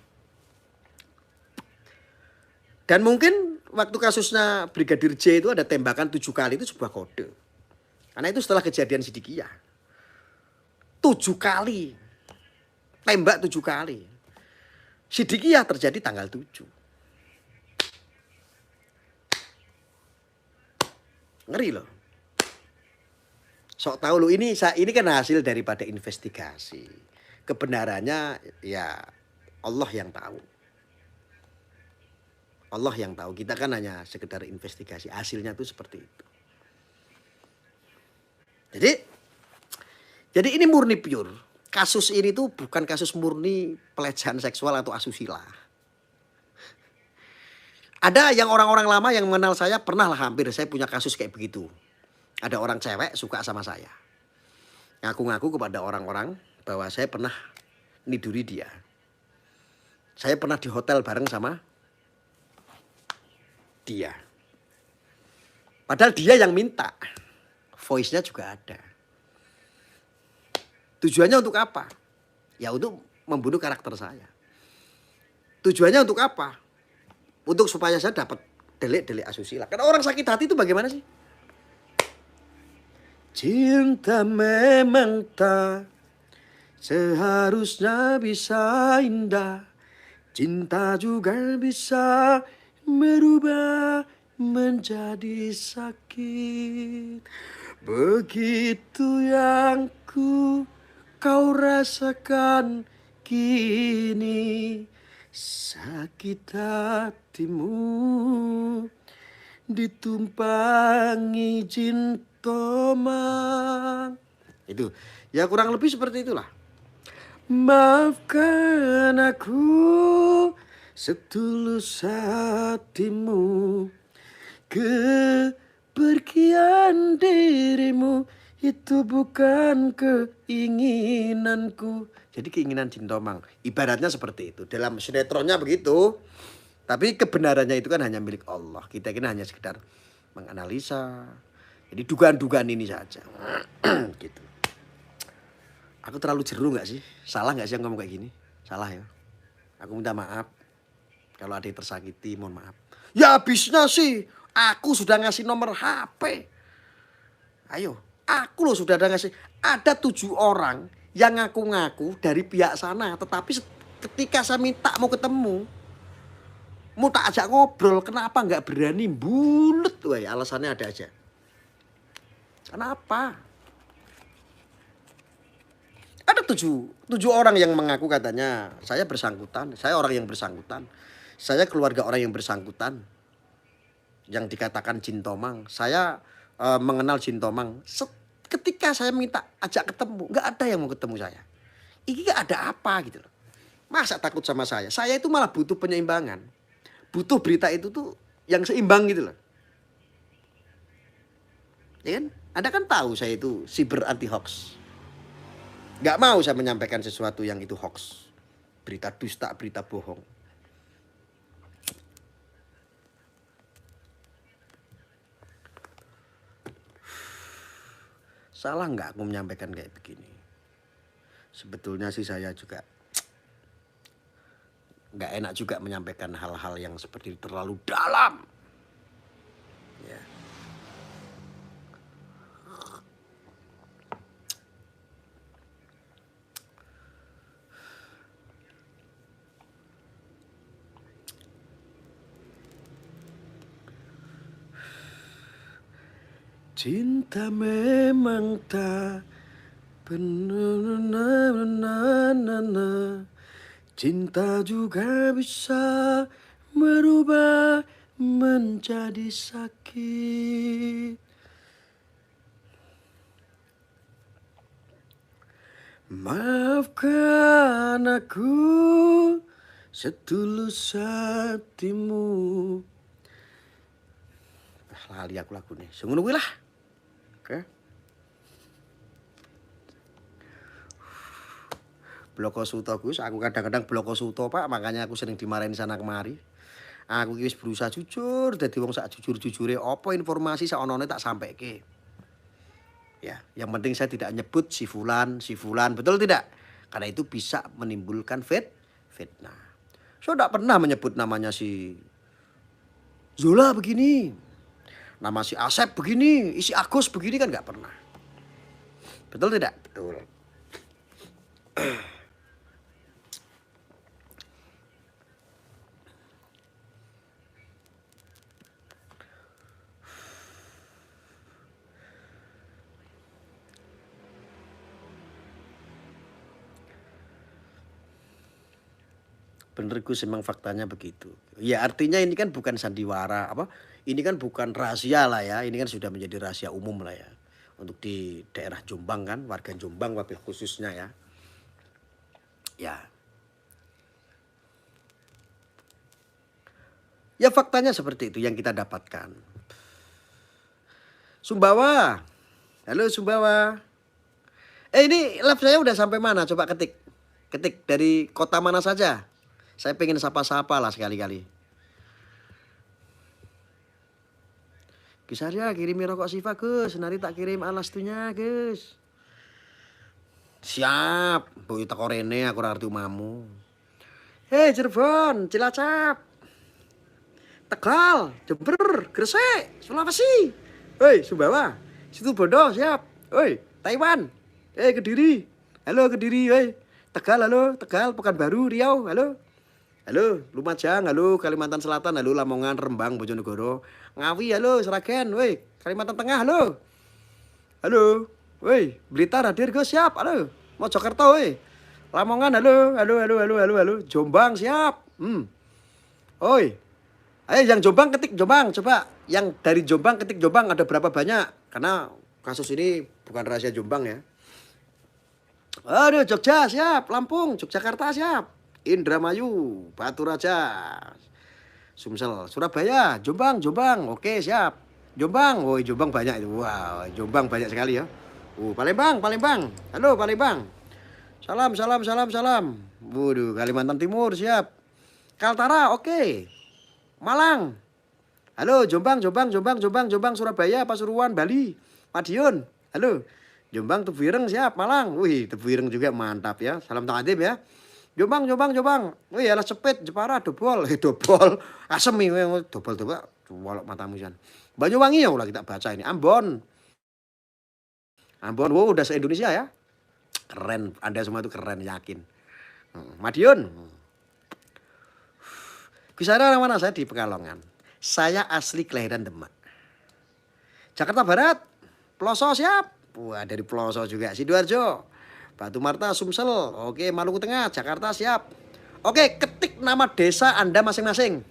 Dan mungkin waktu kasusnya Brigadir J itu ada tembakan 7 kali itu sebuah kode. Karena itu setelah kejadian Sidikiyah. 7 kali. Tembak 7 kali. Sidikiyah terjadi tanggal 7. Ngeri loh. Sok tahu loh ini kan hasil daripada investigasi. Kebenarannya ya Allah yang tahu. Allah yang tahu, kita kan hanya sekedar investigasi, hasilnya tuh seperti itu. Jadi ini murni pure. Kasus ini tuh bukan kasus murni pelecehan seksual atau asusila. Ada yang orang-orang lama yang mengenal saya pernah lah hampir saya punya kasus kayak begitu. Ada orang cewek suka sama saya. Ngaku-ngaku kepada orang-orang bahwa saya pernah niduri dia. Saya pernah di hotel bareng sama dia. Padahal dia yang minta. Voice-nya juga ada. Tujuannya untuk apa? Ya untuk membunuh karakter saya. Tujuannya untuk apa? Untuk supaya saya dapat delik-delik asusila. Karena orang sakit hati itu bagaimana sih? Cinta memang tak seharusnya bisa indah. Cinta juga bisa merubah menjadi sakit. Begitu yang kau rasakan kini. Sakit hatimu ditumpangi jin tomang. Itu ya kurang lebih seperti itulah. Maafkan aku setulus hatimu, kepergian dirimu itu bukan keinginanku. Jadi keinginan Jin Tomang ibaratnya seperti itu. Dalam sinetronnya begitu. Tapi kebenarannya itu kan hanya milik Allah. Kita ini hanya sekedar menganalisa. Jadi dugaan-dugaan ini saja. Gitu. Aku terlalu jeru gak sih? Salah gak sih yang ngomong kayak gini? Salah ya. Aku minta maaf. Kalau ada yang tersakiti mohon maaf. Ya habisnya sih. Aku sudah ngasih nomor HP. Ayo. Aku loh sudah ada ngasih. Ada 7 orang yang ngaku-ngaku dari pihak sana. Tetapi ketika saya minta mau ketemu. Mau tak ajak ngobrol. Kenapa gak berani? Bulet. Woy, alasannya ada aja. Kenapa? Ada 7 orang yang mengaku katanya. Saya bersangkutan. Saya orang yang bersangkutan. Saya keluarga orang yang bersangkutan. Yang dikatakan Jin Tomang. Saya mengenal Jin Tomang. Ketika saya minta ajak ketemu, nggak ada yang mau ketemu saya. Ini nggak ada apa gitu loh. Masa takut sama saya? Saya itu malah butuh penyeimbangan. Butuh berita itu tuh yang seimbang gitu loh. Ya kan? Anda kan tahu saya itu siber anti hoax. Gak mau saya menyampaikan sesuatu yang itu hoax. Berita dusta, berita bohong. Salah nggak aku menyampaikan kayak begini? Sebetulnya sih saya juga nggak enak juga menyampaikan hal-hal yang seperti itu terlalu dalam. Ya. Cinta memang tak benar. Cinta juga bisa merubah menjadi sakit. Maafkan aku setulus hatimu. Lali aku lagu nih. Sungguh lah. Oke. Bloko Suto Gus, aku kadang-kadang bloko Suto Pak, makanya aku sering dimarahin sana kemari. Aku wis berusaha jujur, dadi wong sak jujur-jujure apa informasi sak onone tak sampeke. Ya, yang penting saya tidak nyebut si fulan, betul tidak? Karena itu bisa menimbulkan fitnah. Saya tidak pernah menyebut namanya si Zola begini. Nama si Asep begini, isi Agus begini kan nggak pernah. Betul tidak? Betul. Bener Gus, memang faktanya begitu. Ya artinya ini kan bukan sandiwara apa? Ini kan bukan rahasia lah ya. Ini kan sudah menjadi rahasia umum lah ya. Untuk di daerah Jombang kan, warga Jombang wabil khususnya ya. Ya. Ya faktanya seperti itu yang kita dapatkan. Sumbawa. Halo Sumbawa. Ini live saya udah sampai mana? Coba ketik. Ketik dari kota mana saja. Saya pengen sapa-sapa lah sekali-kali. Gus Arya kirimi rokok Siva Gus. Nari tak kirim alastunya Gus. Siap. Boy teko rene aku ora ngerti umamu. Hei Cirebon, Cilacap, Tegal, Jember, Gresik, Sulawesi. Hei Sumbawa, Situ Bondo siap. Hei Taiwan. Hei Kediri. Halo Kediri, hei. Tegal halo, Tegal, Pekanbaru, Riau, halo. Halo, Lumajang, halo, Kalimantan Selatan, halo, Lamongan, Rembang, Bojonegoro, Ngawi, halo, Sragen, woi, Kalimantan Tengah, halo. Halo, woi, Blitar hadir Gus, siap, halo. Mojokerto, woi. Lamongan, halo, Jombang, siap. Oi. Ayo yang Jombang ketik Jombang, coba. Yang dari Jombang ketik Jombang ada berapa banyak? Karena kasus ini bukan rahasia Jombang ya. Aduh, Jogja, siap. Lampung, Yogyakarta, siap. Indramayu, Batu Raja, Sumsel, Surabaya, Jombang, oke siap. Jombang, woi Jombang banyak itu, wow, Jombang banyak sekali ya. Palembang, halo Palembang, salam. Waduh, Kalimantan Timur siap. Kaltara, oke. Malang, halo Jombang, Surabaya, Pasuruan, Bali, Madiun, halo. Jombang, Tebu Ireng siap, Malang, wih Tebu Ireng juga mantap ya. Salam Tangadim ya. Jombang. Wih, alah cepet, Jepara, dobol, asem nih, dobol, walok matamu jan. Banyuwangi ya ulah kita baca ini. Ambon, wow udah se-Indonesia ya. Keren, Anda semua itu keren, yakin. Madiun. Kisah mana saya di Pekalongan. Saya asli kelahiran Demak. Jakarta Barat, Ploso siap. Wah dari Ploso juga, Sidoarjo. Batu Marta, Sumsel, oke, Maluku Tengah, Jakarta siap. Oke, ketik nama desa Anda masing-masing.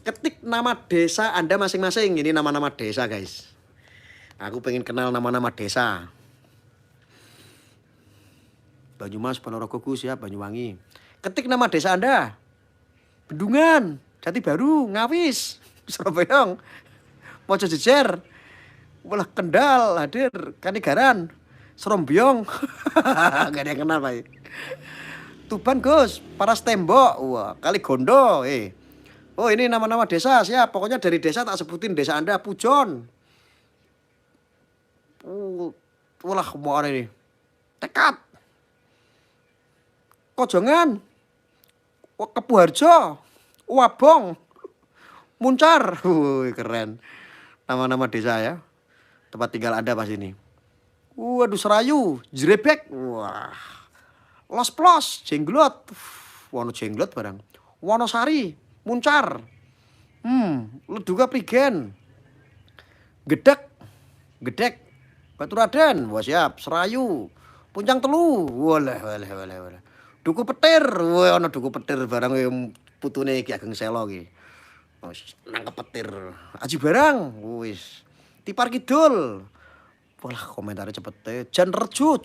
Ketik nama desa Anda masing-masing. Ini nama-nama desa guys. Aku pengen kenal nama-nama desa. Banyumas, Ponorogo siap, Banyuwangi. Ketik nama desa Anda. Bendungan, Jati Baru, Ngawis, Surabaya, Mojo Jejer, Walah Kendal, hadir, Kanigaran, Serombyong. Gak ada yang kenal Pak. Tuban Gus, Paras Tembok, wah, Kaligondo, Oh ini nama-nama desa, siap. Pokoknya dari desa tak sebutin desa Anda, Pujon. Walah mau ini. Tekad. Kojongan. Kepuharjo. Wabong. Muncar. Keren. Nama-nama desa ya. Tempat tinggal Anda pas ini. Waduh Serayu, Jrebek. Wah. Los Plos, Jenglot. Wono Jenglot barang. Wonosari, Muncar. Leduga Prigen. Gedek. Baturaden. Wah siap. Serayu. Puncang Telu. Walah. Duku Petir. Wah ono Duku Petir barang putune Ki Ageng Selo ki. Nangkep petir. Aji Barang. Wis. Tipar Kidul. Walah komentarnya cepet. Jun Rejo.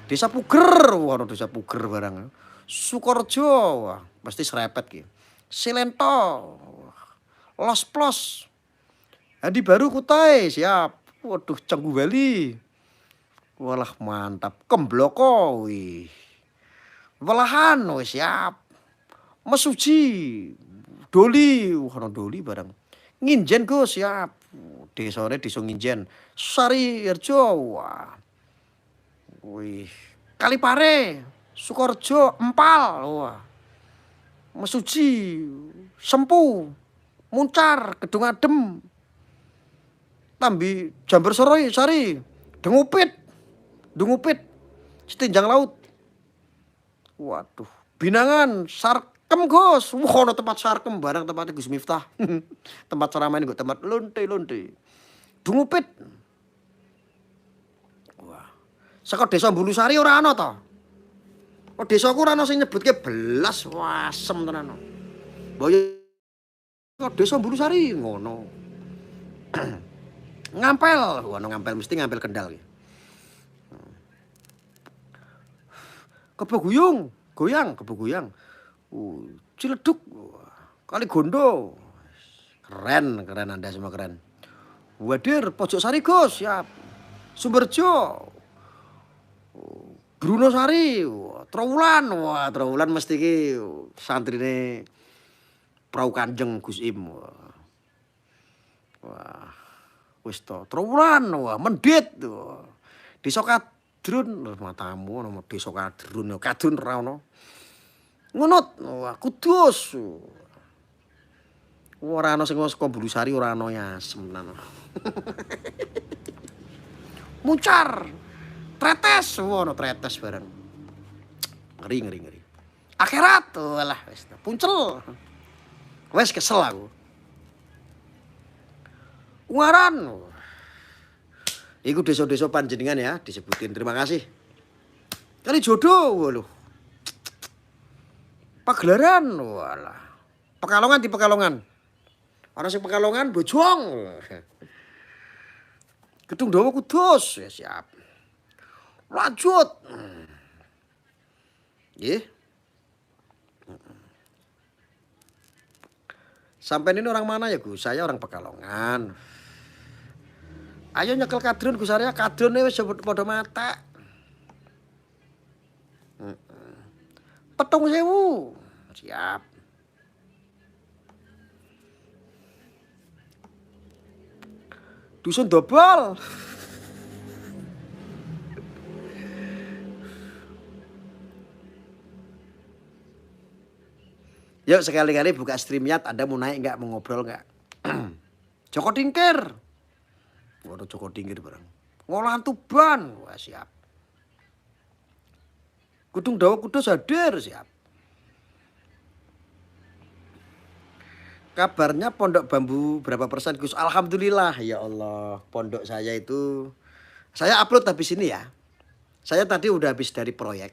Desa Puger. Wah ono Desa Puger barang. Sukorejo. Wah pasti serepet ki. Silento. Los Plos. Adi Baru Kutai. Siap. Waduh Canggu Bali. Walah mantap. Kembloko. Wih. Walahan. Wih siap. Mesuji. Doli. Wah Doli barang. Nginjen Gus siap. Desane desa Nginjen. Sari Harjo. Wah. Wih. Kalipare. Sukorejo. Empal. Wah. Mesuji. Sempu. Muncar. Kedung Adem. Tambi Jamber Sari. Dengupit. Setinjang Laut. Waduh. Binangan. Sarkem Gus. Wah ono tempat sarkem barang tempatnya Gus Miftah. Tempat ceramah ini tempat lonte. Dengupit. Wah. Saka desa Bulusari ora ana to. Kok desaku ora ana sing nyebutke belas. Wah asem tenan. Boyo kok desa Bulusari ngono. Ngampel, ono ngampel mesti ngampel Kendal ki. Keboguyung, Keboguyang. Ciledug, Kaligondo. Keren Anda semua keren. Wadir, Pojok Sari Gus, siap. Sumberjo. Bruno Sari, Trowulan. Wah, Trowulan mesti ki santrine Prau Kanjeng Gus Im. Wah. Wis to, Trowulan. Wah, Mendit. Desa Kadrun, matamu nama Desa Kadrun, Kadrun ora ono. Ngunut, wah Kudus. Ora ana sing saka Bulusari ora ana ya asem tenan. Muncar. Tretes, ono Tretes bareng. Ngeri. Akhirat, walah wis puncel. Wis kesel aku. Ungaran. Iku desa-desa panjenengan ya disebutin. Terima kasih. Kalijodo, waduh. Pagelaran, walah. Pekalongan di Pekalongan. Orang sing Pekalongan Bojong. Gedung Dawa Kudus, ya siap. Lanjut. Nggih. Sampai ini orang mana ya Gus? Saya orang Pekalongan. Ayo nyekel Kadrun Gus Arya, Kadrun wis padha mata. Petung sewu. Siap. Dusun Dobol. Yuk sekali-kali buka streamnya, Anda mau naik nggak, mau ngobrol nggak? Joko Tingkir. Waduh Joko Tingkir bareng. Ngolahan Tuban. Wah siap. Gedung Dawa Kudus hadir, siap. Kabarnya Pondok Bambu berapa persen Gus? Alhamdulillah ya Allah. Pondok saya itu, saya upload habis ini ya. Saya tadi udah habis dari proyek.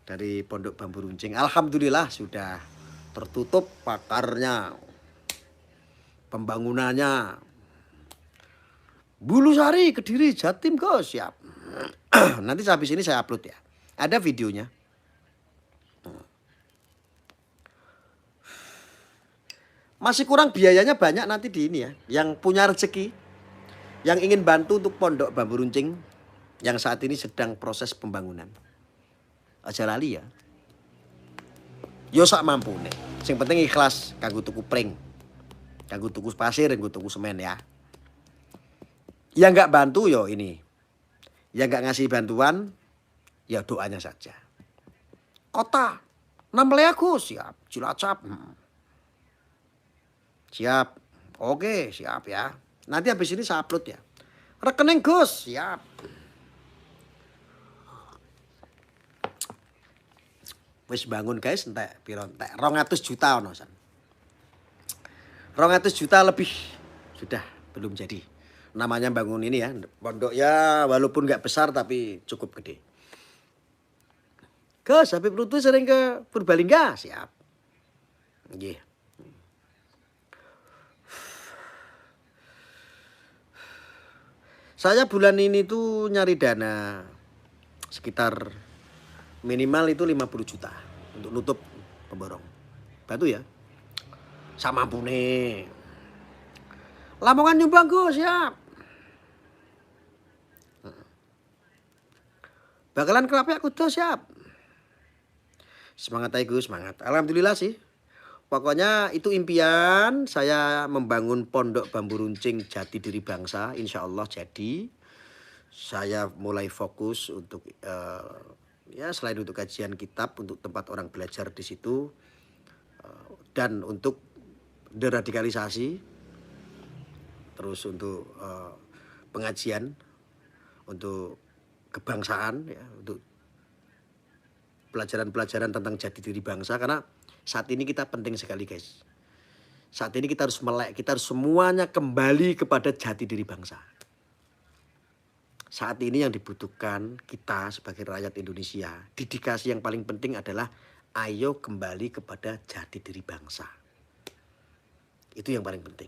Dari Pondok Bambu Runcing. Alhamdulillah sudah tertutup pakarnya. Pembangunannya. Bulusari, Kediri, Jatim Gus, siap. Nanti habis ini saya upload ya. Ada videonya. Masih kurang biayanya banyak nanti di ini ya. Yang punya rezeki, yang ingin bantu untuk Pondok Bambu Runcing yang saat ini sedang proses pembangunan. Aja lali ya. Yo sak mampune. Sing penting ikhlas kanggo tuku pring. Kanggo tuku pasir, kanggo tuku semen ya. Yang nggak bantu yo ini. Yang nggak ngasih bantuan ya doanya saja. Kota 6 Gus, siap. Cilacap. Siap. Oke, siap ya. Nanti habis ini saya upload ya. Rekening Gus, siap. Wis bangun guys, entek piro entek 200 juta ono san. 200 juta lebih sudah belum jadi. Namanya bangun ini ya, pondok ya walaupun nggak besar tapi cukup gede. Gus, Habib Lutfi sering ke Purbalingga, siap. Nggih. Saya bulan ini tuh nyari dana sekitar minimal itu 50 juta untuk nutup pemborong. Bantu ya. Sama pune. Lamongan nyumbang Gus, siap. Bakalan Krapyak Kudus, siap. Semangat aja Gus, semangat. Alhamdulillah sih. Pokoknya itu impian saya membangun Pondok Bambu Runcing Jati Diri Bangsa. Insya Allah jadi. Saya mulai fokus untuk ya selain untuk kajian kitab, untuk tempat orang belajar di situ, dan untuk deradikalisasi, terus untuk pengajian, untuk kebangsaan, ya, untuk pelajaran-pelajaran tentang jati diri bangsa. Karena saat ini kita penting sekali guys. Saat ini kita harus melek, kita harus semuanya kembali kepada jati diri bangsa. Saat ini yang dibutuhkan kita sebagai rakyat Indonesia, dedikasi yang paling penting adalah ayo kembali kepada jati diri bangsa. Itu yang paling penting.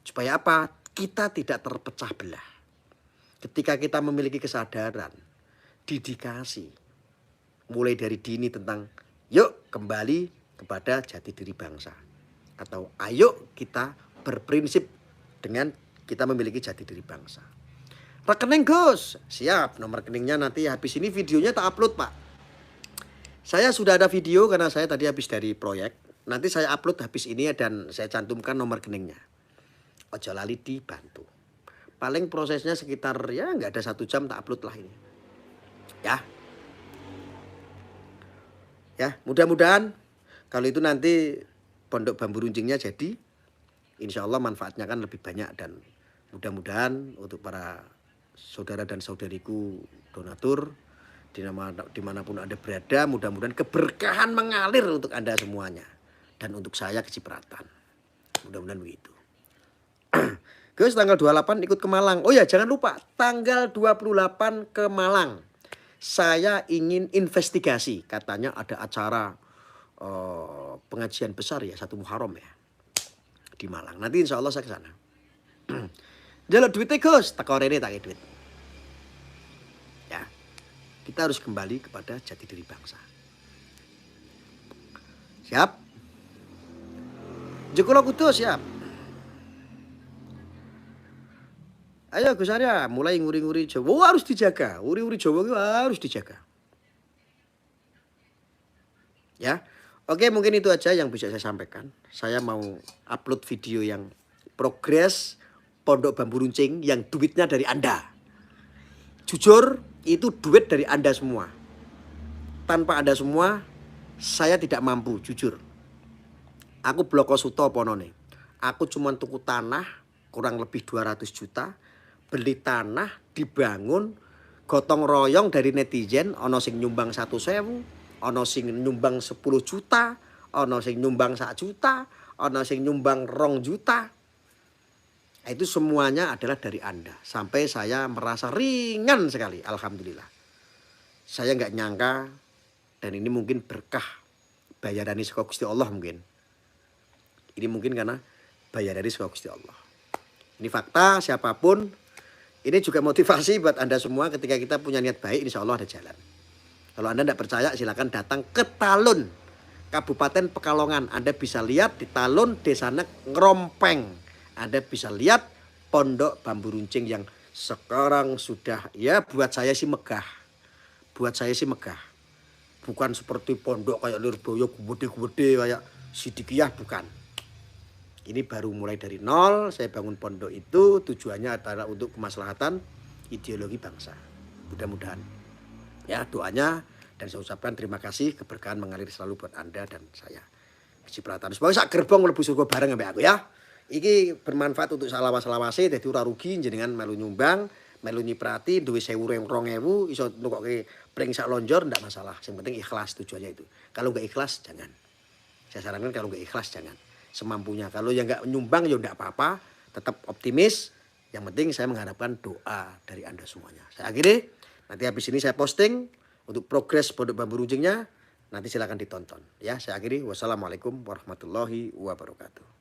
Supaya apa? Kita tidak terpecah belah. Ketika kita memiliki kesadaran, dedikasi, mulai dari dini tentang yuk kembali kepada jati diri bangsa. Atau ayo kita berprinsip dengan kita memiliki jati diri bangsa. Rekening Gus, siap. Nomor rekeningnya nanti habis ini videonya tak upload Pak. Saya sudah ada video karena saya tadi habis dari proyek. Nanti saya upload habis ini dan saya cantumkan nomor rekeningnya. Ojo lali dibantu. Paling prosesnya sekitar ya nggak ada 1 jam tak upload lah ini. Ya. Ya mudah-mudahan kalau itu nanti Pondok Bambu Runcingnya jadi. Insya Allah manfaatnya kan lebih banyak dan mudah-mudahan untuk para saudara dan saudariku donatur dimanapun Anda berada, mudah-mudahan keberkahan mengalir untuk Anda semuanya dan untuk saya kecipratan. Mudah-mudahan begitu. Gus tanggal 28 ikut ke Malang. Oh ya jangan lupa tanggal 28 ke Malang. Saya ingin investigasi, katanya ada acara pengajian besar ya 1 Muharram ya di Malang. Nanti insya Allah saya ke sana. Jaluk duitnya Gus, teko rene tak duit. Ya. Kita harus kembali kepada jati diri bangsa. Siap? Jekulo Kudus siap. Ayo Gus Arya, mulai nguri-nguri Jawa. Oh, harus dijaga. Uri-uri Jawa itu harus dijaga. Ya. Oke, mungkin itu aja yang bisa saya sampaikan. Saya mau upload video yang progres Pondok Bambu Runcing yang duitnya dari Anda. Jujur, itu duit dari Anda semua. Tanpa Anda semua, saya tidak mampu, jujur. Aku bloko suto ponone. Aku cuma tuku tanah kurang lebih 200 juta. Beli tanah, dibangun, gotong royong dari netizen. Ono sing nyumbang 1.000, ono sing nyumbang 10 juta, ono sing nyumbang 1 juta, ono sing nyumbang 2 juta. Itu semuanya adalah dari Anda. Sampai saya merasa ringan sekali. Alhamdulillah. Saya nggak nyangka. Dan ini mungkin berkah. Bayaran dari Gusti Allah mungkin. Ini mungkin karena bayaran dari Gusti Allah. Ini fakta siapapun. Ini juga motivasi buat Anda semua. Ketika kita punya niat baik insya Allah ada jalan. Kalau Anda tidak percaya silakan datang ke Talun. Kabupaten Pekalongan. Anda bisa lihat di Talun, Desana Ngerompeng. Anda bisa lihat pondok bambu runcing yang sekarang sudah, ya buat saya sih megah. Buat saya sih megah. Bukan seperti pondok kayak Lirboyo gede-gede kayak Sidikiyah, bukan. Ini baru mulai dari nol. Saya bangun pondok itu tujuannya adalah untuk kemaslahatan ideologi bangsa. Mudah-mudahan. Ya, doanya dan saya ucapkan terima kasih, keberkahan mengalir selalu buat Anda dan saya. Cipratan. Supaya sak gerbong mlebu surga bareng ambek aku ya. Iki bermanfaat untuk salawas-salawase dadi ora rugi jenengan melu nyumbang, melu nyiprati duwe 1.000 2.000 iso nukoke pring sak lonjor ndak masalah. Yang penting ikhlas tujuannya itu. Kalau enggak ikhlas jangan. Saya sarankan kalau enggak ikhlas jangan. Semampunya. Kalau yang enggak nyumbang ya enggak apa-apa, tetap optimis. Yang penting saya mengharapkan doa dari Anda semuanya. Saya akhiri, nanti habis ini saya posting untuk progres pondok bambu runcingnya. Nanti silakan ditonton. Ya, saya akhiri. Wassalamualaikum warahmatullahi wabarakatuh.